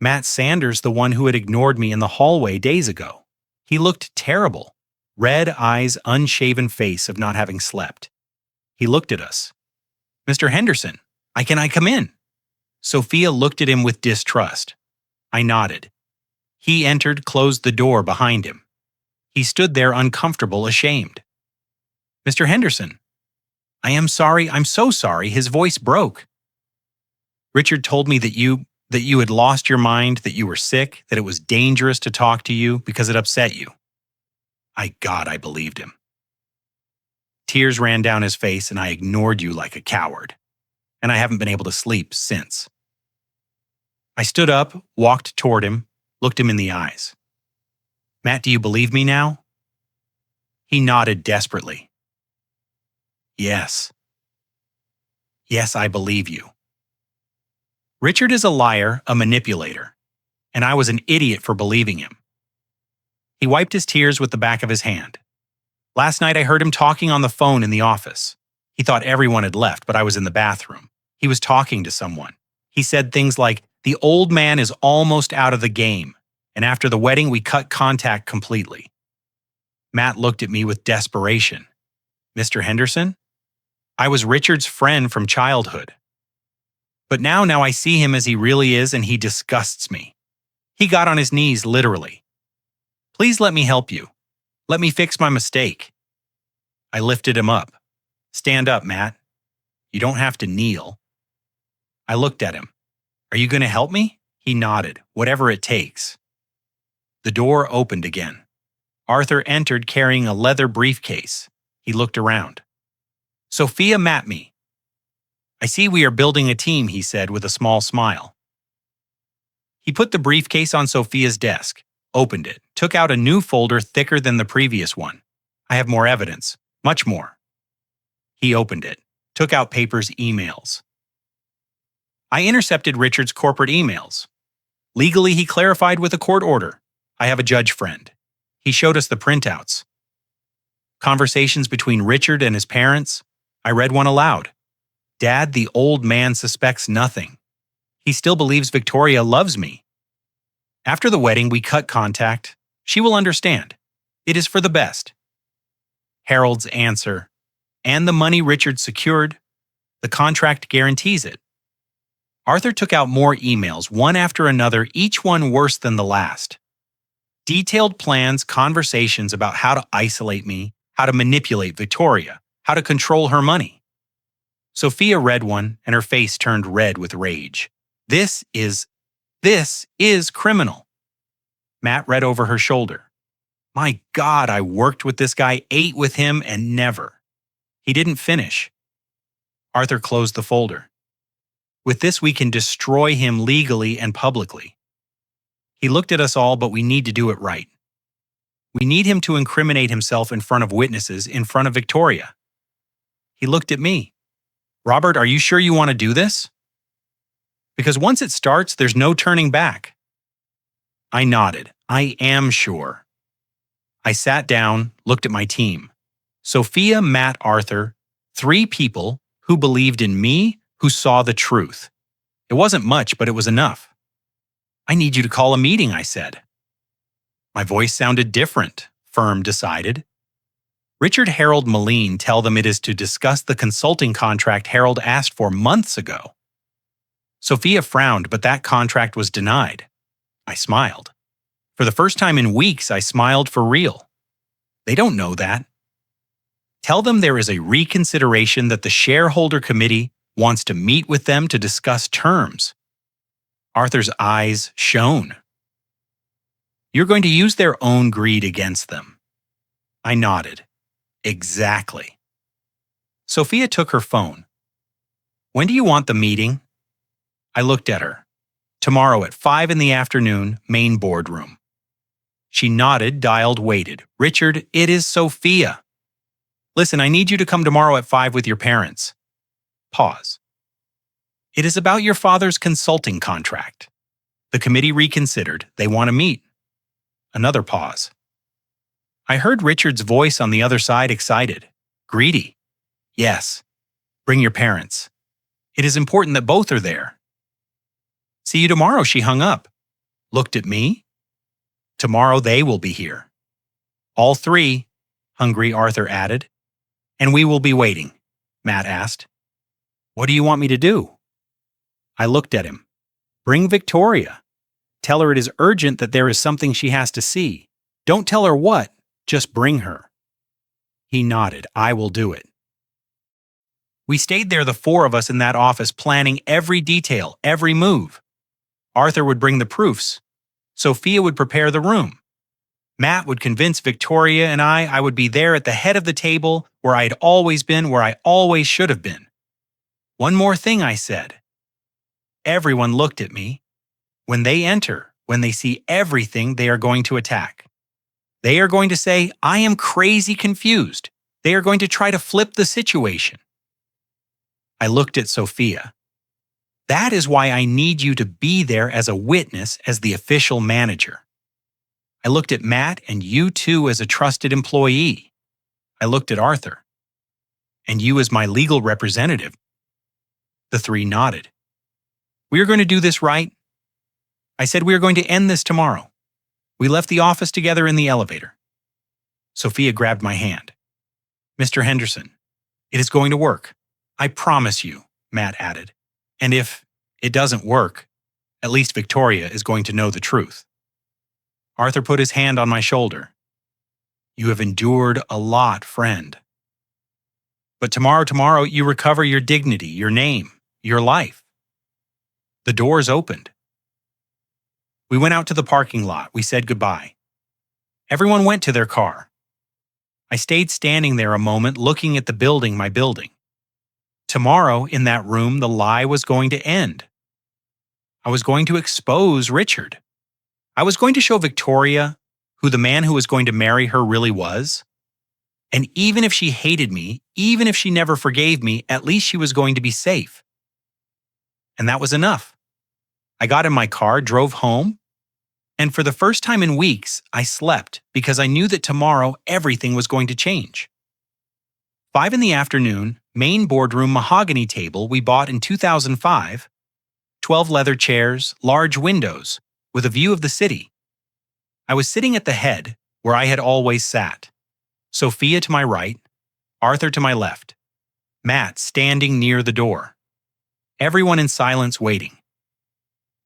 Matt Sanders, the one who had ignored me in the hallway days ago. He looked terrible. Red eyes, unshaven face of not having slept. He looked at us. Mr. Henderson, can I come in? Sophia looked at him with distrust. I nodded. He entered, closed the door behind him. He stood there uncomfortable, ashamed. Mr. Henderson, I am sorry, I'm so sorry, his voice broke. Richard told me that you had lost your mind, that you were sick, that it was dangerous to talk to you because it upset you. I believed him. Tears ran down his face and I ignored you like a coward. And I haven't been able to sleep since. I stood up, walked toward him, looked him in the eyes. Matt, do you believe me now? He nodded desperately. Yes. Yes, I believe you. Richard is a liar, a manipulator, and I was an idiot for believing him. He wiped his tears with the back of his hand. Last night I heard him talking on the phone in the office. He thought everyone had left, but I was in the bathroom. He was talking to someone. He said things like, "The old man is almost out of the game, and after the wedding we cut contact completely." Matt looked at me with desperation. Mr. Henderson? I was Richard's friend from childhood. But now I see him as he really is and he disgusts me. He got on his knees, literally. Please let me help you. Let me fix my mistake. I lifted him up. Stand up, Matt. You don't have to kneel. I looked at him. Are you going to help me? He nodded. Whatever it takes. The door opened again. Arthur entered carrying a leather briefcase. He looked around. Sophia, Matt me. I see we are building a team, he said with a small smile. He put the briefcase on Sophia's desk, opened it, took out a new folder thicker than the previous one. I have more evidence, much more. He opened it, took out papers, emails. I intercepted Richard's corporate emails. Legally, he clarified with a court order. I have a judge friend. He showed us the printouts. Conversations between Richard and his parents. I read one aloud. Dad, the old man suspects nothing. He still believes Victoria loves me. After the wedding, we cut contact. She will understand. It is for the best. Harold's answer. And the money Richard secured. The contract guarantees it. Arthur took out more emails, one after another, each one worse than the last. Detailed plans, conversations about how to isolate me, how to manipulate Victoria, how to control her money. Sophia read one, and her face turned red with rage. This is criminal. Matt read over her shoulder. My God, I worked with this guy, ate with him, and never. He didn't finish. Arthur closed the folder. With this, we can destroy him legally and publicly. He looked at us all, but we need to do it right. We need him to incriminate himself in front of witnesses, in front of Victoria. He looked at me. Robert, are you sure you want to do this? Because once it starts, there's no turning back. I nodded. I am sure. I sat down, looked at my team. Sophia, Matt, Arthur, 3 people who believed in me, who saw the truth. It wasn't much, but it was enough. I need you to call a meeting, I said. My voice sounded different, firm decided. Richard Harold Moline, tell them it is to discuss the consulting contract Harold asked for months ago. Sophia frowned, but that contract was denied. I smiled. For the first time in weeks, I smiled for real. They don't know that. Tell them there is a reconsideration that the shareholder committee wants to meet with them to discuss terms. Arthur's eyes shone. You're going to use their own greed against them. I nodded. Exactly. Sophia took her phone. When do you want the meeting? I looked at her. Tomorrow at 5 in the afternoon, main boardroom. She nodded, dialed, waited. Richard, it is Sophia. Listen, I need you to come tomorrow at 5 with your parents. Pause. It is about your father's consulting contract. The committee reconsidered. They want to meet. Another pause. I heard Richard's voice on the other side, excited. Greedy. Yes. Bring your parents. It is important that both are there. See you tomorrow, she hung up. Looked at me. Tomorrow they will be here. All 3, hungry Arthur added. And we will be waiting, Matt asked. What do you want me to do? I looked at him. Bring Victoria. Tell her it is urgent that there is something she has to see. Don't tell her what, just bring her. He nodded. I will do it. We stayed there, the 4 of us in that office, planning every detail, every move. Arthur would bring the proofs. Sophia would prepare the room. Matt would convince Victoria and I would be there at the head of the table where I had always been, where I always should have been. One more thing, I said. Everyone looked at me. When they enter, when they see everything, they are going to attack. They are going to say, I am crazy confused. They are going to try to flip the situation. I looked at Sophia. That is why I need you to be there as a witness, as the official manager. I looked at Matt and you too as a trusted employee. I looked at Arthur. And you as my legal representative. The 3 nodded. We are going to do this right. I said we are going to end this tomorrow. We left the office together in the elevator. Sophia grabbed my hand. Mr. Henderson, it is going to work. I promise you, Matt added. And if it doesn't work, at least Victoria is going to know the truth. Arthur put his hand on my shoulder. You have endured a lot, friend. But tomorrow you recover your dignity, your name, your life. The doors opened. We went out to the parking lot. We said goodbye. Everyone went to their car. I stayed standing there a moment looking at the building, my building. Tomorrow, in that room, the lie was going to end. I was going to expose Richard. I was going to show Victoria who the man who was going to marry her really was. And even if she hated me, even if she never forgave me, at least she was going to be safe. And that was enough. I got in my car, drove home, and for the first time in weeks, I slept because I knew that tomorrow everything was going to change. 5 in the afternoon, main boardroom mahogany table we bought in 2005, 12 leather chairs, large windows, with a view of the city. I was sitting at the head, where I had always sat. Sophia to my right, Arthur to my left, Matt standing near the door. Everyone in silence waiting.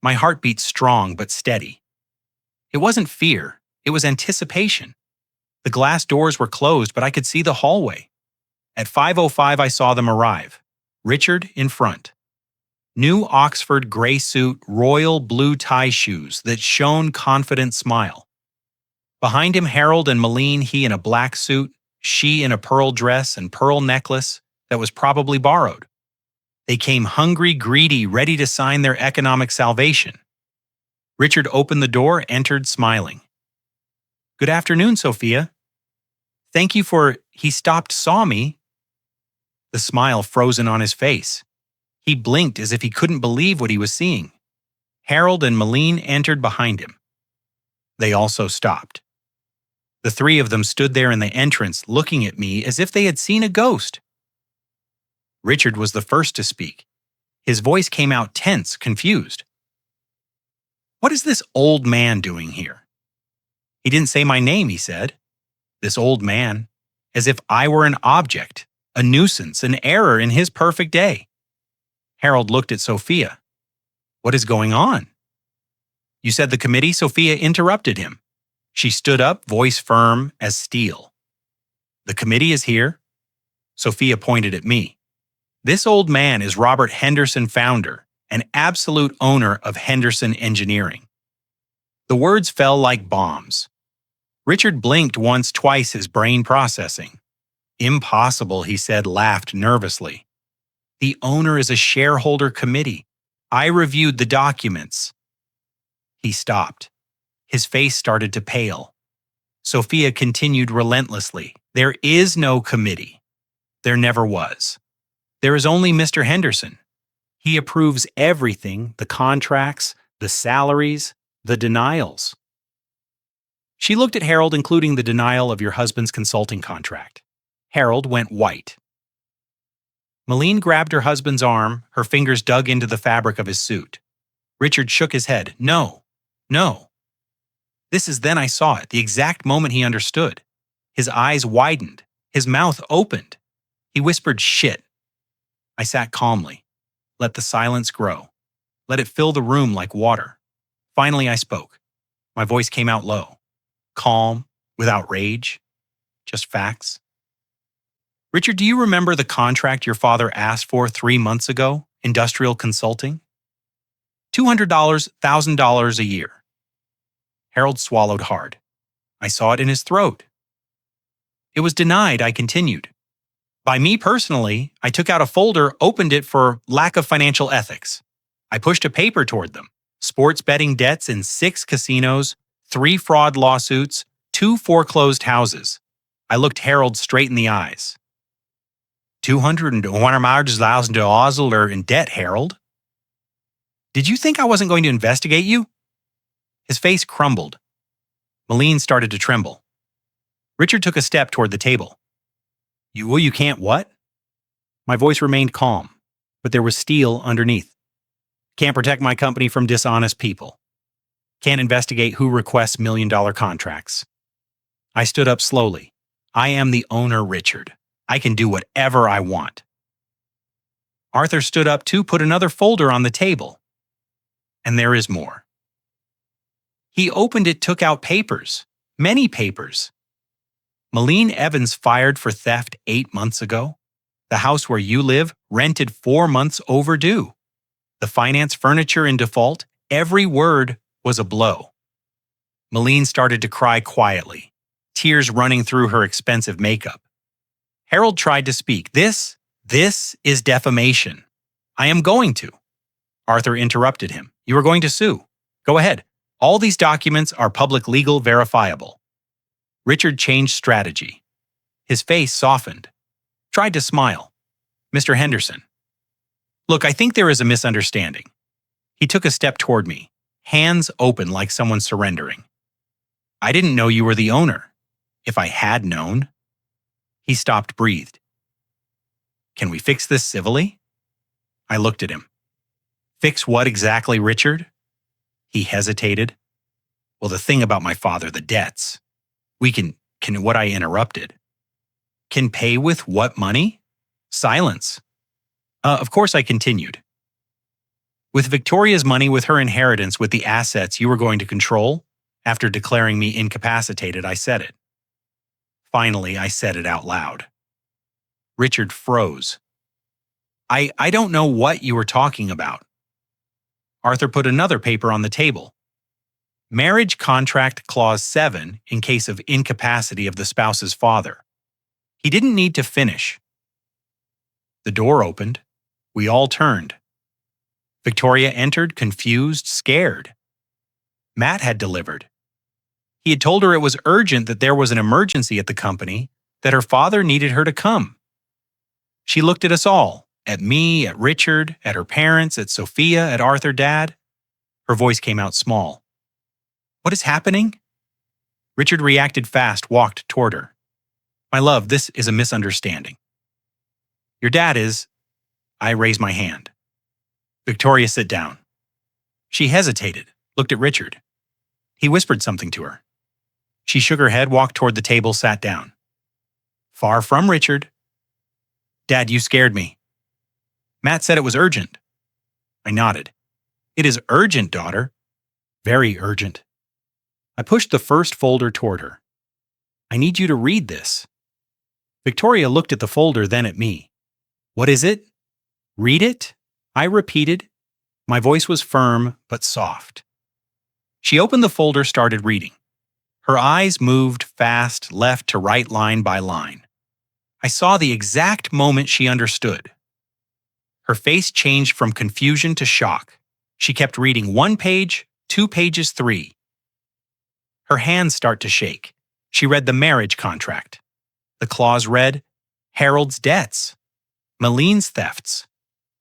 My heart beat strong but steady. It wasn't fear, it was anticipation. The glass doors were closed, but I could see the hallway. At 5:05 I saw them arrive. Richard in front. New Oxford gray suit, royal blue tie shoes that shone confident smile. Behind him, Harold and Malene, he in a black suit, she in a pearl dress and pearl necklace that was probably borrowed. They came hungry, greedy, ready to sign their economic salvation. Richard opened the door, entered, smiling. "Good afternoon, Sophia." "Thank you for—" He stopped, saw me. The smile frozen on his face. He blinked as if he couldn't believe what he was seeing. Harold and Malene entered behind him. They also stopped. The three of them stood there in the entrance, looking at me as if they had seen a ghost. Richard was the first to speak. His voice came out tense, confused. "What is this old man doing here?" "He didn't say my name," he said. This old man, as if I were an object, a nuisance, an error in his perfect day. Harold looked at Sophia. "What is going on?" "You said the committee?" Sophia interrupted him. She stood up, voice firm as steel. "The committee is here." Sophia pointed at me. "This old man is Robert Henderson, founder and absolute owner of Henderson Engineering." The words fell like bombs. Richard blinked once, twice, his brain processing. "Impossible," he said, laughed nervously. "The owner is a shareholder committee. I reviewed the documents." He stopped. His face started to pale. Sophia continued relentlessly. "There is no committee. There never was. There is only Mr. Henderson. He approves everything, the contracts, the salaries, the denials." She looked at Harold, including the denial of your husband's consulting contract. Harold went white. Malene grabbed her husband's arm, her fingers dug into the fabric of his suit. Richard shook his head. "No, no." Then I saw it, the exact moment he understood. His eyes widened, his mouth opened. He whispered, "Shit." I sat calmly. Let the silence grow. Let it fill the room like water. Finally, I spoke. My voice came out low, calm, without rage, just facts. "Richard, do you remember the contract your father asked for 3 months ago, industrial consulting? $200, $1,000 a year." Harold swallowed hard. I saw it in his throat. "It was denied," I continued. "By me personally, I took out a folder, opened it for lack of financial ethics. I pushed a paper toward them. Sports betting debts in 6 casinos, 3 fraud lawsuits, 2 foreclosed houses." I looked Harold straight in the eyes. $200,000 in debt, Harold. "Did you think I wasn't going to investigate you?" His face crumbled. Malene started to tremble. Richard took a step toward the table. You can't what?" My voice remained calm, but there was steel underneath. "Can't protect my company from dishonest people. Can't investigate who requests million-dollar contracts." I stood up slowly. "I am the owner, Richard. I can do whatever I want." Arthur stood up too, put another folder on the table. And there is more. He opened it, took out papers. Many papers. Malene Evans fired for theft 8 months ago. The house where you live rented 4 months overdue. The finance furniture in default. Every word was a blow. Malene started to cry quietly, tears running through her expensive makeup. Harold tried to speak. This is defamation. I am going to." Arthur interrupted him. "You are going to sue. Go ahead. All these documents are public, legal, verifiable." Richard changed strategy. His face softened. Tried to smile. "Mr. Henderson. Look, I think there is a misunderstanding." He took a step toward me, hands open like someone surrendering. "I didn't know you were the owner. If I had known." He stopped, breathed. "Can we fix this civilly?" I looked at him. "Fix what exactly, Richard?" He hesitated. "Well, the thing about my father, the debts. We can what I interrupted. Can pay with what money?" Silence. Of course, I continued. "With Victoria's money, with her inheritance, with the assets you were going to control." After declaring me incapacitated, I said it. Finally, I said it out loud. Richard froze. I don't know what you were talking about." Arthur put another paper on the table. Marriage Contract Clause 7 in case of incapacity of the spouse's father. He didn't need to finish. The door opened. We all turned. Victoria entered, confused, scared. Matt had delivered. He had told her it was urgent, that there was an emergency at the company, that her father needed her to come. She looked at us all, at me, at Richard, at her parents, at Sophia, at Arthur Dad. Her voice came out small. "What is happening?" Richard reacted fast, walked toward her. "My love, this is a misunderstanding. Your dad is—" I raised my hand. "Victoria, sit down." She hesitated, looked at Richard. He whispered something to her. She shook her head, walked toward the table, sat down. "Far from Richard." "Dad, you scared me." "Matt said it was urgent." I nodded. "It is urgent, daughter." "Very urgent." I pushed the first folder toward her. "I need you to read this." Victoria looked at the folder, then at me. "What is it?" "Read it," I repeated. My voice was firm but soft. She opened the folder, started reading. Her eyes moved fast, left to right, line by line. I saw the exact moment she understood. Her face changed from confusion to shock. She kept reading 1 page, 2 pages, 3. Her hands start to shake. She read the marriage contract. The clause read, Harold's debts, Malene's thefts.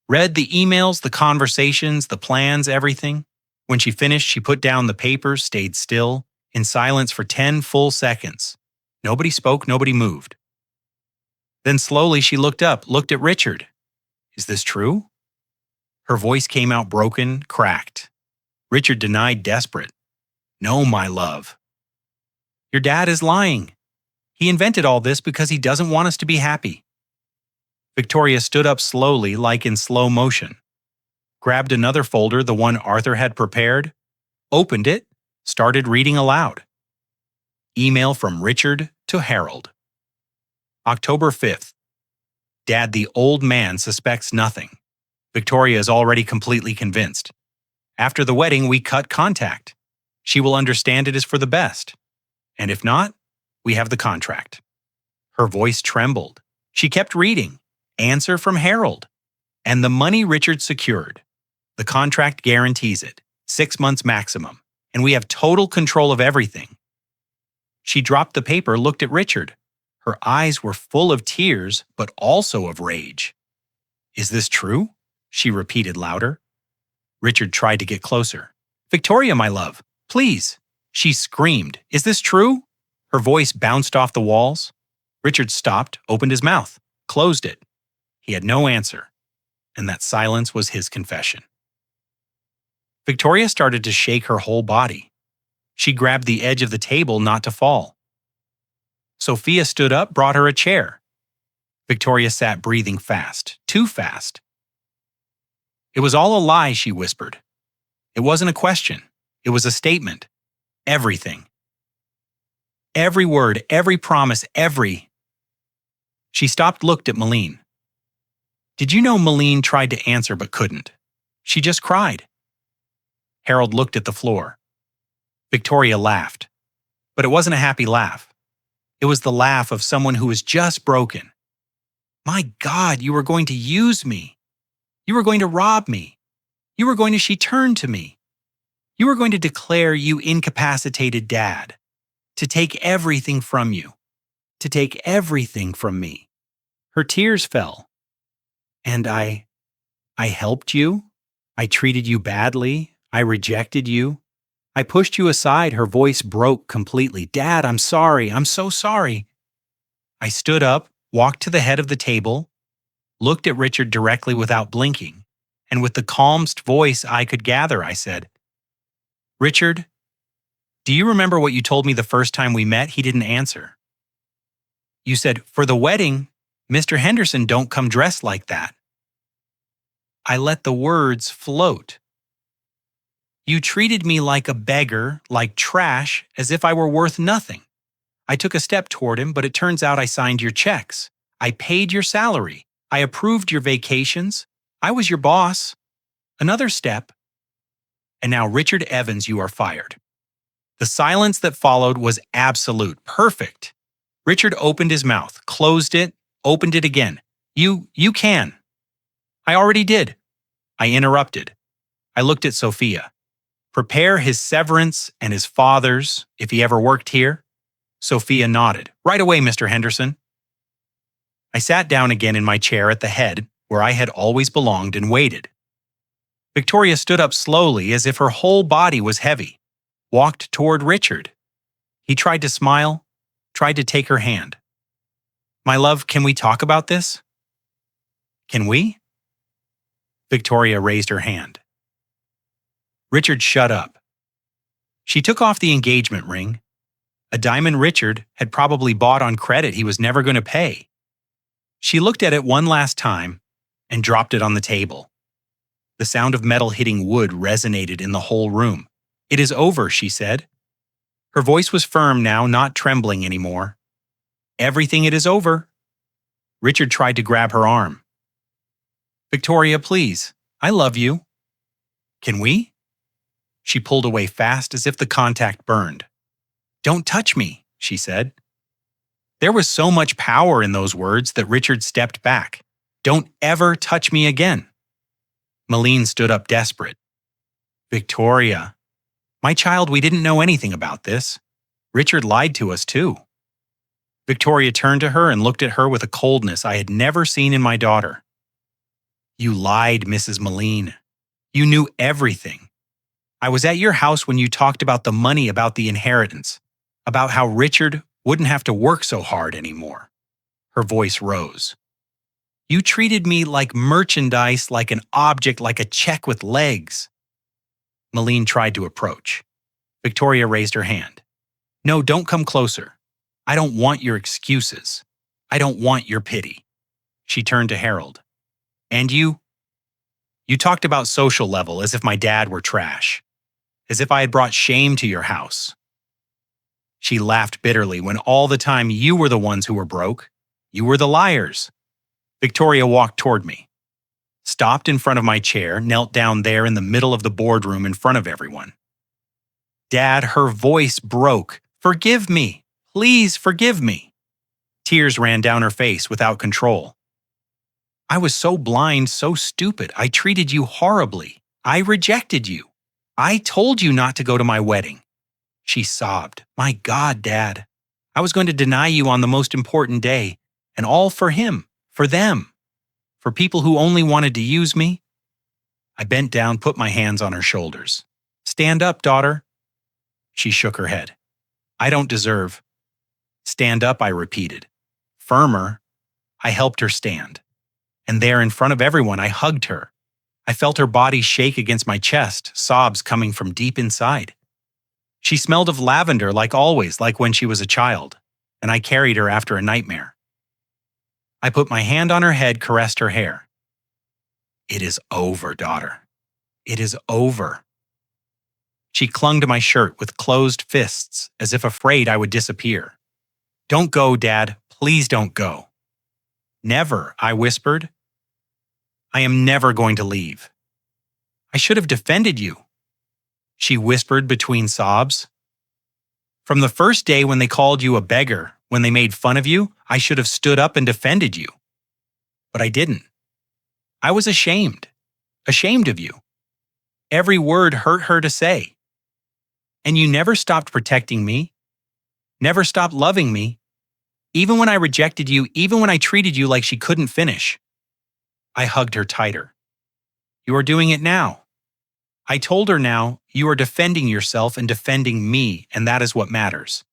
Read the emails, the conversations, the plans, everything. When she finished, she put down the papers, stayed still, in silence for 10 full seconds. Nobody spoke, nobody moved. Then slowly she looked up, looked at Richard. "Is this true?" Her voice came out broken, cracked. Richard denied, desperate. "No, my love. Your dad is lying. He invented all this because he doesn't want us to be happy." Victoria stood up slowly, like in slow motion. Grabbed another folder, the one Arthur had prepared, opened it, started reading aloud. Email from Richard to Harold. October 5th. Dad, the old man suspects nothing. Victoria is already completely convinced. After the wedding, we cut contact. She will understand it is for the best. And if not, we have the contract. Her voice trembled. She kept reading. Answer from Harold. And the money Richard secured. The contract guarantees it. 6 months maximum. And we have total control of everything. She dropped the paper, looked at Richard. Her eyes were full of tears, but also of rage. "Is this true?" she repeated louder. Richard tried to get closer. "Victoria, my love, please." She screamed. "Is this true?" Her voice bounced off the walls. Richard stopped, opened his mouth, closed it. He had no answer, and that silence was his confession. Victoria started to shake her whole body. She grabbed the edge of the table not to fall. Sophia stood up, brought her a chair. Victoria sat, breathing fast, too fast. "It was all a lie," she whispered. "It wasn't a question. It was a statement. Everything. Every word, every promise, every—" She stopped, looked at Malene. "Did you know Malene tried to answer but couldn't? She just cried." Harold looked at the floor. Victoria laughed. But it wasn't a happy laugh. It was the laugh of someone who was just broken. "My God, you were going to use me. You were going to rob me. You were going to—" She turned to me. "You were going to declare you incapacitated dad. To take everything from you. To take everything from me." Her tears fell. "And I helped you. I treated you badly. I rejected you. I pushed you aside." Her voice broke completely. "Dad, I'm sorry. I'm so sorry." I stood up, walked to the head of the table, looked at Richard directly without blinking, and with the calmest voice I could gather, I said, "Richard, do you remember what you told me the first time we met?" He didn't answer. "You said, 'For the wedding, Mr. Henderson don't come dressed like that.'" I let the words float. "You treated me like a beggar, like trash, as if I were worth nothing. I took a step toward him, but it turns out I signed your checks. I paid your salary. I approved your vacations. I was your boss. Another step. And now, Richard Evans, you are fired." The silence that followed was absolute, perfect. Richard opened his mouth, closed it, opened it again. You can. I already did. I interrupted. I looked at Sophia. Prepare his severance and his father's, if he ever worked here. Sophia nodded. Right away, Mr. Henderson. I sat down again in my chair at the head, where I had always belonged, and waited. Victoria stood up slowly as if her whole body was heavy, walked toward Richard. He tried to smile, tried to take her hand. My love, can we talk about this? Can we? Victoria raised her hand. Richard shut up. She took off the engagement ring, a diamond Richard had probably bought on credit he was never going to pay. She looked at it one last time and dropped it on the table. The sound of metal hitting wood resonated in the whole room. It is over, she said. Her voice was firm now, not trembling anymore. Everything, it is over. Richard tried to grab her arm. Victoria, please. I love you. Can we? She pulled away fast as if the contact burned. Don't touch me, she said. There was so much power in those words that Richard stepped back. Don't ever touch me again. Malene stood up desperate. Victoria. My child, we didn't know anything about this. Richard lied to us too. Victoria turned to her and looked at her with a coldness I had never seen in my daughter. You lied, Mrs. Malene. You knew everything. I was at your house when you talked about the money, about the inheritance, about how Richard wouldn't have to work so hard anymore. Her voice rose. You treated me like merchandise, like an object, like a check with legs. Malene tried to approach. Victoria raised her hand. No, don't come closer. I don't want your excuses. I don't want your pity. She turned to Harold. And you? You talked about social level as if my dad were trash. As if I had brought shame to your house. She laughed bitterly when all the time you were the ones who were broke. You were the liars. Victoria walked toward me, stopped in front of my chair, knelt down there in the middle of the boardroom in front of everyone. Dad, her voice broke. Forgive me. Please forgive me. Tears ran down her face without control. I was so blind, so stupid. I treated you horribly. I rejected you. I told you not to go to my wedding. She sobbed. My God, Dad. I was going to deny you on the most important day, and all for him, for them, for people who only wanted to use me. I bent down, put my hands on her shoulders. Stand up, daughter. She shook her head. I don't deserve. Stand up, I repeated. Firmer. I helped her stand. And there in front of everyone, I hugged her. I felt her body shake against my chest, sobs coming from deep inside. She smelled of lavender like always, like when she was a child, and I carried her after a nightmare. I put my hand on her head, caressed her hair. It is over, daughter. It is over. She clung to my shirt with closed fists, as if afraid I would disappear. Don't go, Dad. Please don't go. Never, I whispered. I am never going to leave. I should have defended you, she whispered between sobs. From the first day when they called you a beggar, when they made fun of you, I should have stood up and defended you. But I didn't. I was ashamed of you. Every word hurt her to say. And you never stopped protecting me, never stopped loving me, even when I rejected you, even when I treated you like she couldn't finish. I hugged her tighter. You are doing it now. I told her now, you are defending yourself and defending me, and that is what matters.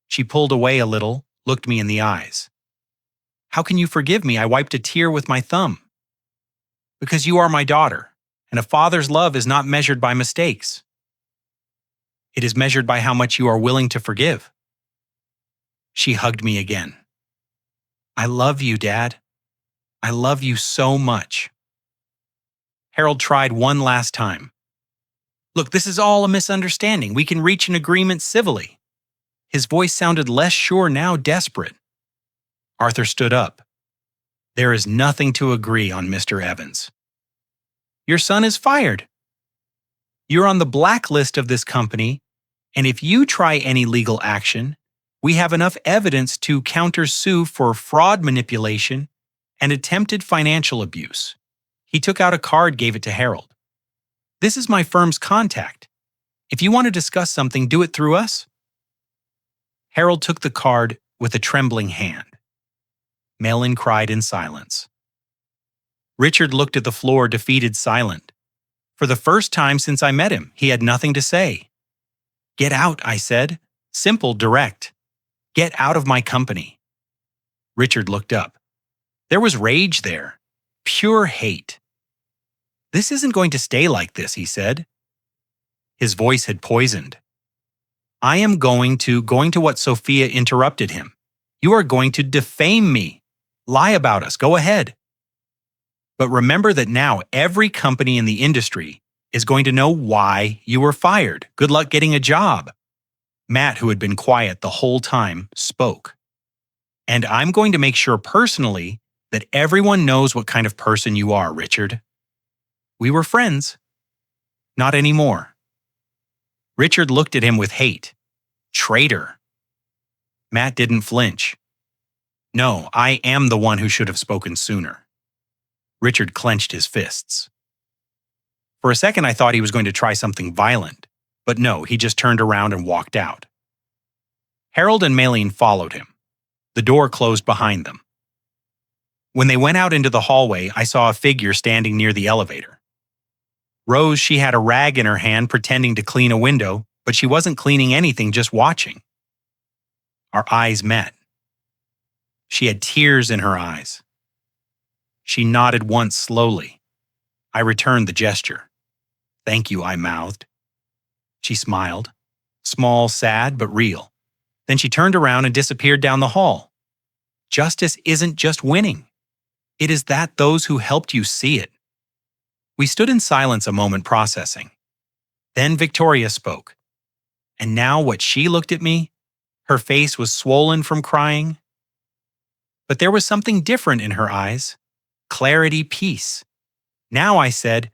She pulled away a little, looked me in the eyes. How can you forgive me? I wiped a tear with my thumb. Because you are my daughter, and a father's love is not measured by mistakes. It is measured by how much you are willing to forgive. She hugged me again. I love you, Dad. I love you so much. Harold tried one last time. Look, this is all a misunderstanding. We can reach an agreement civilly. His voice sounded less sure now, desperate. Arthur stood up. There is nothing to agree on, Mr. Evans. Your son is fired. You're on the blacklist of this company, And if you try any legal action, we have enough evidence to countersue for fraud manipulation and attempted financial abuse. He took out a card, gave it to Harold. This is my firm's contact. If you want to discuss something, do it through us. Harold took the card with a trembling hand. Malin cried in silence. Richard looked at the floor, defeated, silent. For the first time since I met him, he had nothing to say. Get out, I said. Simple, direct. Get out of my company. Richard looked up. There was rage there. Pure hate. This isn't going to stay like this, he said. His voice had poisoned. I am going to what Sophia interrupted him. You are going to defame me. Lie about us. Go ahead. But remember that now every company in the industry is going to know why you were fired. Good luck getting a job. Matt, who had been quiet the whole time, spoke. And I'm going to make sure personally that everyone knows what kind of person you are, Richard. We were friends. Not anymore. Richard looked at him with hate. Traitor. Matt didn't flinch. No, I am the one who should have spoken sooner. Richard clenched his fists. For a second, I thought he was going to try something violent, but no, he just turned around and walked out. Harold and Malin followed him. The door closed behind them. When they went out into the hallway, I saw a figure standing near the elevator. Rose, she had a rag in her hand pretending to clean a window, but she wasn't cleaning anything, just watching. Our eyes met. She had tears in her eyes. She nodded once slowly. I returned the gesture. Thank you, I mouthed. She smiled. Small, sad, but real. Then she turned around and disappeared down the hall. Justice isn't just winning. It is that those who helped you see it. We stood in silence a moment, processing. Then Victoria spoke. And now what she looked at me, her face was swollen from crying. But there was something different in her eyes. Clarity, peace. Now, I said,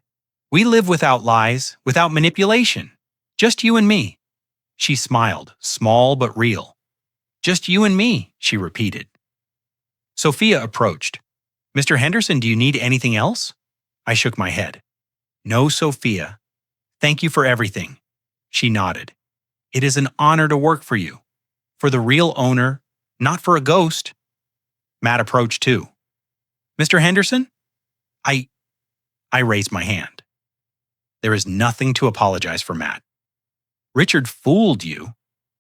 we live without lies, without manipulation. Just you and me. She smiled, small but real. Just you and me, she repeated. Sophia approached. Mr. Henderson, do you need anything else? I shook my head. No, Sophia. Thank you for everything. She nodded. It is an honor to work for you. For the real owner, not for a ghost. Matt approached too. Mr. Henderson? I raised my hand. There is nothing to apologize for, Matt. Richard fooled you,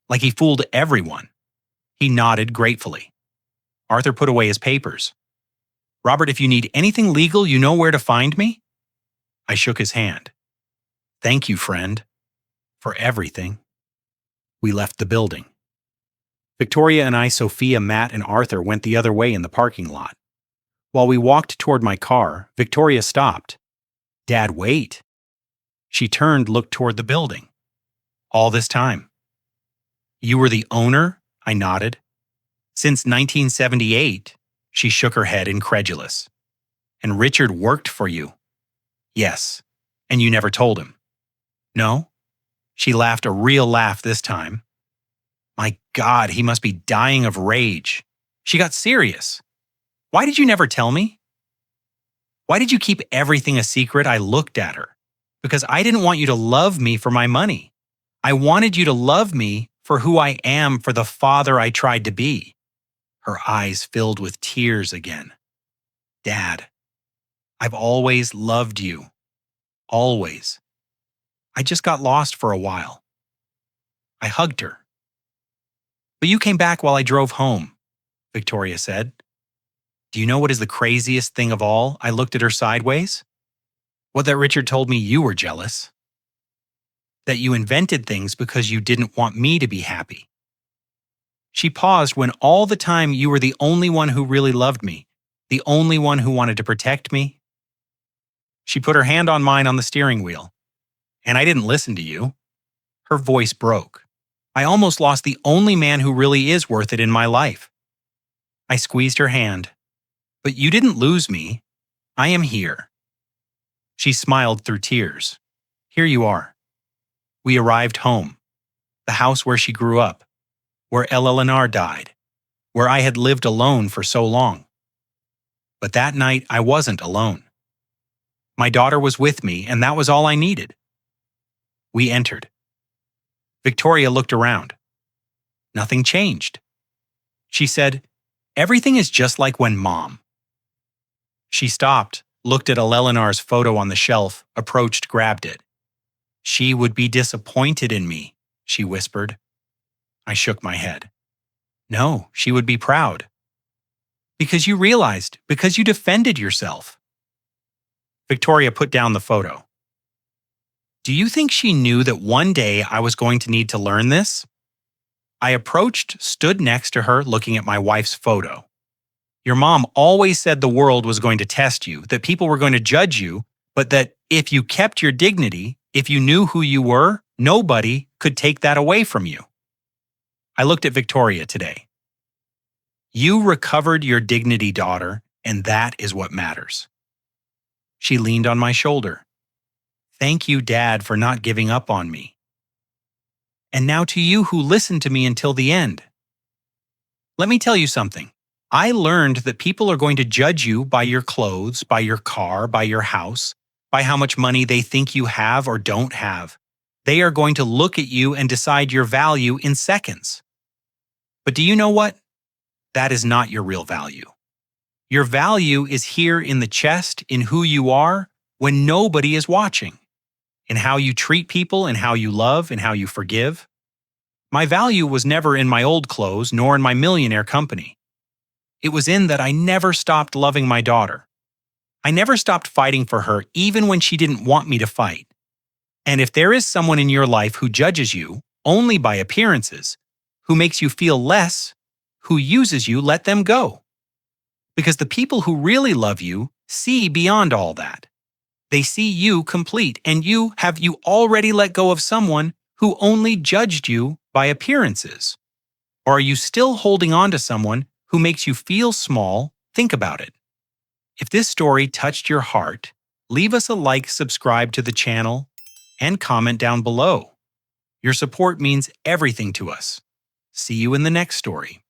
like he fooled everyone. He nodded gratefully. Arthur put away his papers. Robert, if you need anything legal, you know where to find me? I shook his hand. Thank you, friend, for everything. We left the building. Victoria and I, Sophia, Matt, and Arthur went the other way in the parking lot. While we walked toward my car, Victoria stopped. Dad, wait. She turned, looked toward the building. All this time. You were the owner? I nodded. Since 1978, she shook her head, incredulous. And Richard worked for you? Yes. And you never told him? No. She laughed, a real laugh this time. My God, he must be dying of rage. She got serious. Why did you never tell me? Why did you keep everything a secret? I looked at her. Because I didn't want you to love me for my money. I wanted you to love me for who I am, for the father I tried to be. Her eyes filled with tears again. Dad, I've always loved you. Always. I just got lost for a while. I hugged her. But you came back while I drove home, Victoria said. Do you know what is the craziest thing of all? I looked at her sideways. What that Richard told me you were jealous. That you invented things because you didn't want me to be happy. She paused when all the time you were the only one who really loved me, the only one who wanted to protect me. She put her hand on mine on the steering wheel. And I didn't listen to you. Her voice broke. I almost lost the only man who really is worth it in my life. I squeezed her hand. But you didn't lose me. I am here. She smiled through tears. Here you are. We arrived home. the house where she grew up, where Eleanor died, where I had lived alone for so long. But that night, I wasn't alone. My daughter was with me, and that was all I needed. We entered. Victoria looked around. Nothing changed. She said, "Everything is just like when Mom." She stopped, looked at Eleanor's photo on the shelf, approached, grabbed it. "She would be disappointed in me," she whispered. I shook my head. "No, she would be proud." "Because you realized, because you defended yourself." Victoria put down the photo. "Do you think she knew that one day I was going to need to learn this?" I approached, stood next to her, looking at my wife's photo. "Your mom always said the world was going to test you, that people were going to judge you, but that if you kept your dignity, if you knew who you were, nobody could take that away from you." I looked at Victoria today. "You recovered your dignity, daughter, and that is what matters." She leaned on my shoulder. "Thank you, Dad, for not giving up on me. And now to you who listened to me until the end. Let me tell you something. I learned that people are going to judge you by your clothes, by your car, by your house, by how much money they think you have or don't have. They are going to look at you and decide your value in seconds. But do you know what? That is not your real value. Your value is here in the chest, in who you are, when nobody is watching, in how you treat people, and how you love, and how you forgive. My value was never in my old clothes, nor in my millionaire company. It was in that I never stopped loving my daughter. I never stopped fighting for her, even when she didn't want me to fight. And if there is someone in your life who judges you only by appearances, who makes you feel less, who uses you, let them go. Because the people who really love you see beyond all that. They see you complete, and you already let go of someone who only judged you by appearances? Or are you still holding on to someone who makes you feel small? Think about it. If this story touched your heart, leave us a like, subscribe to the channel, and comment down below. Your support means everything to us. See you in the next story.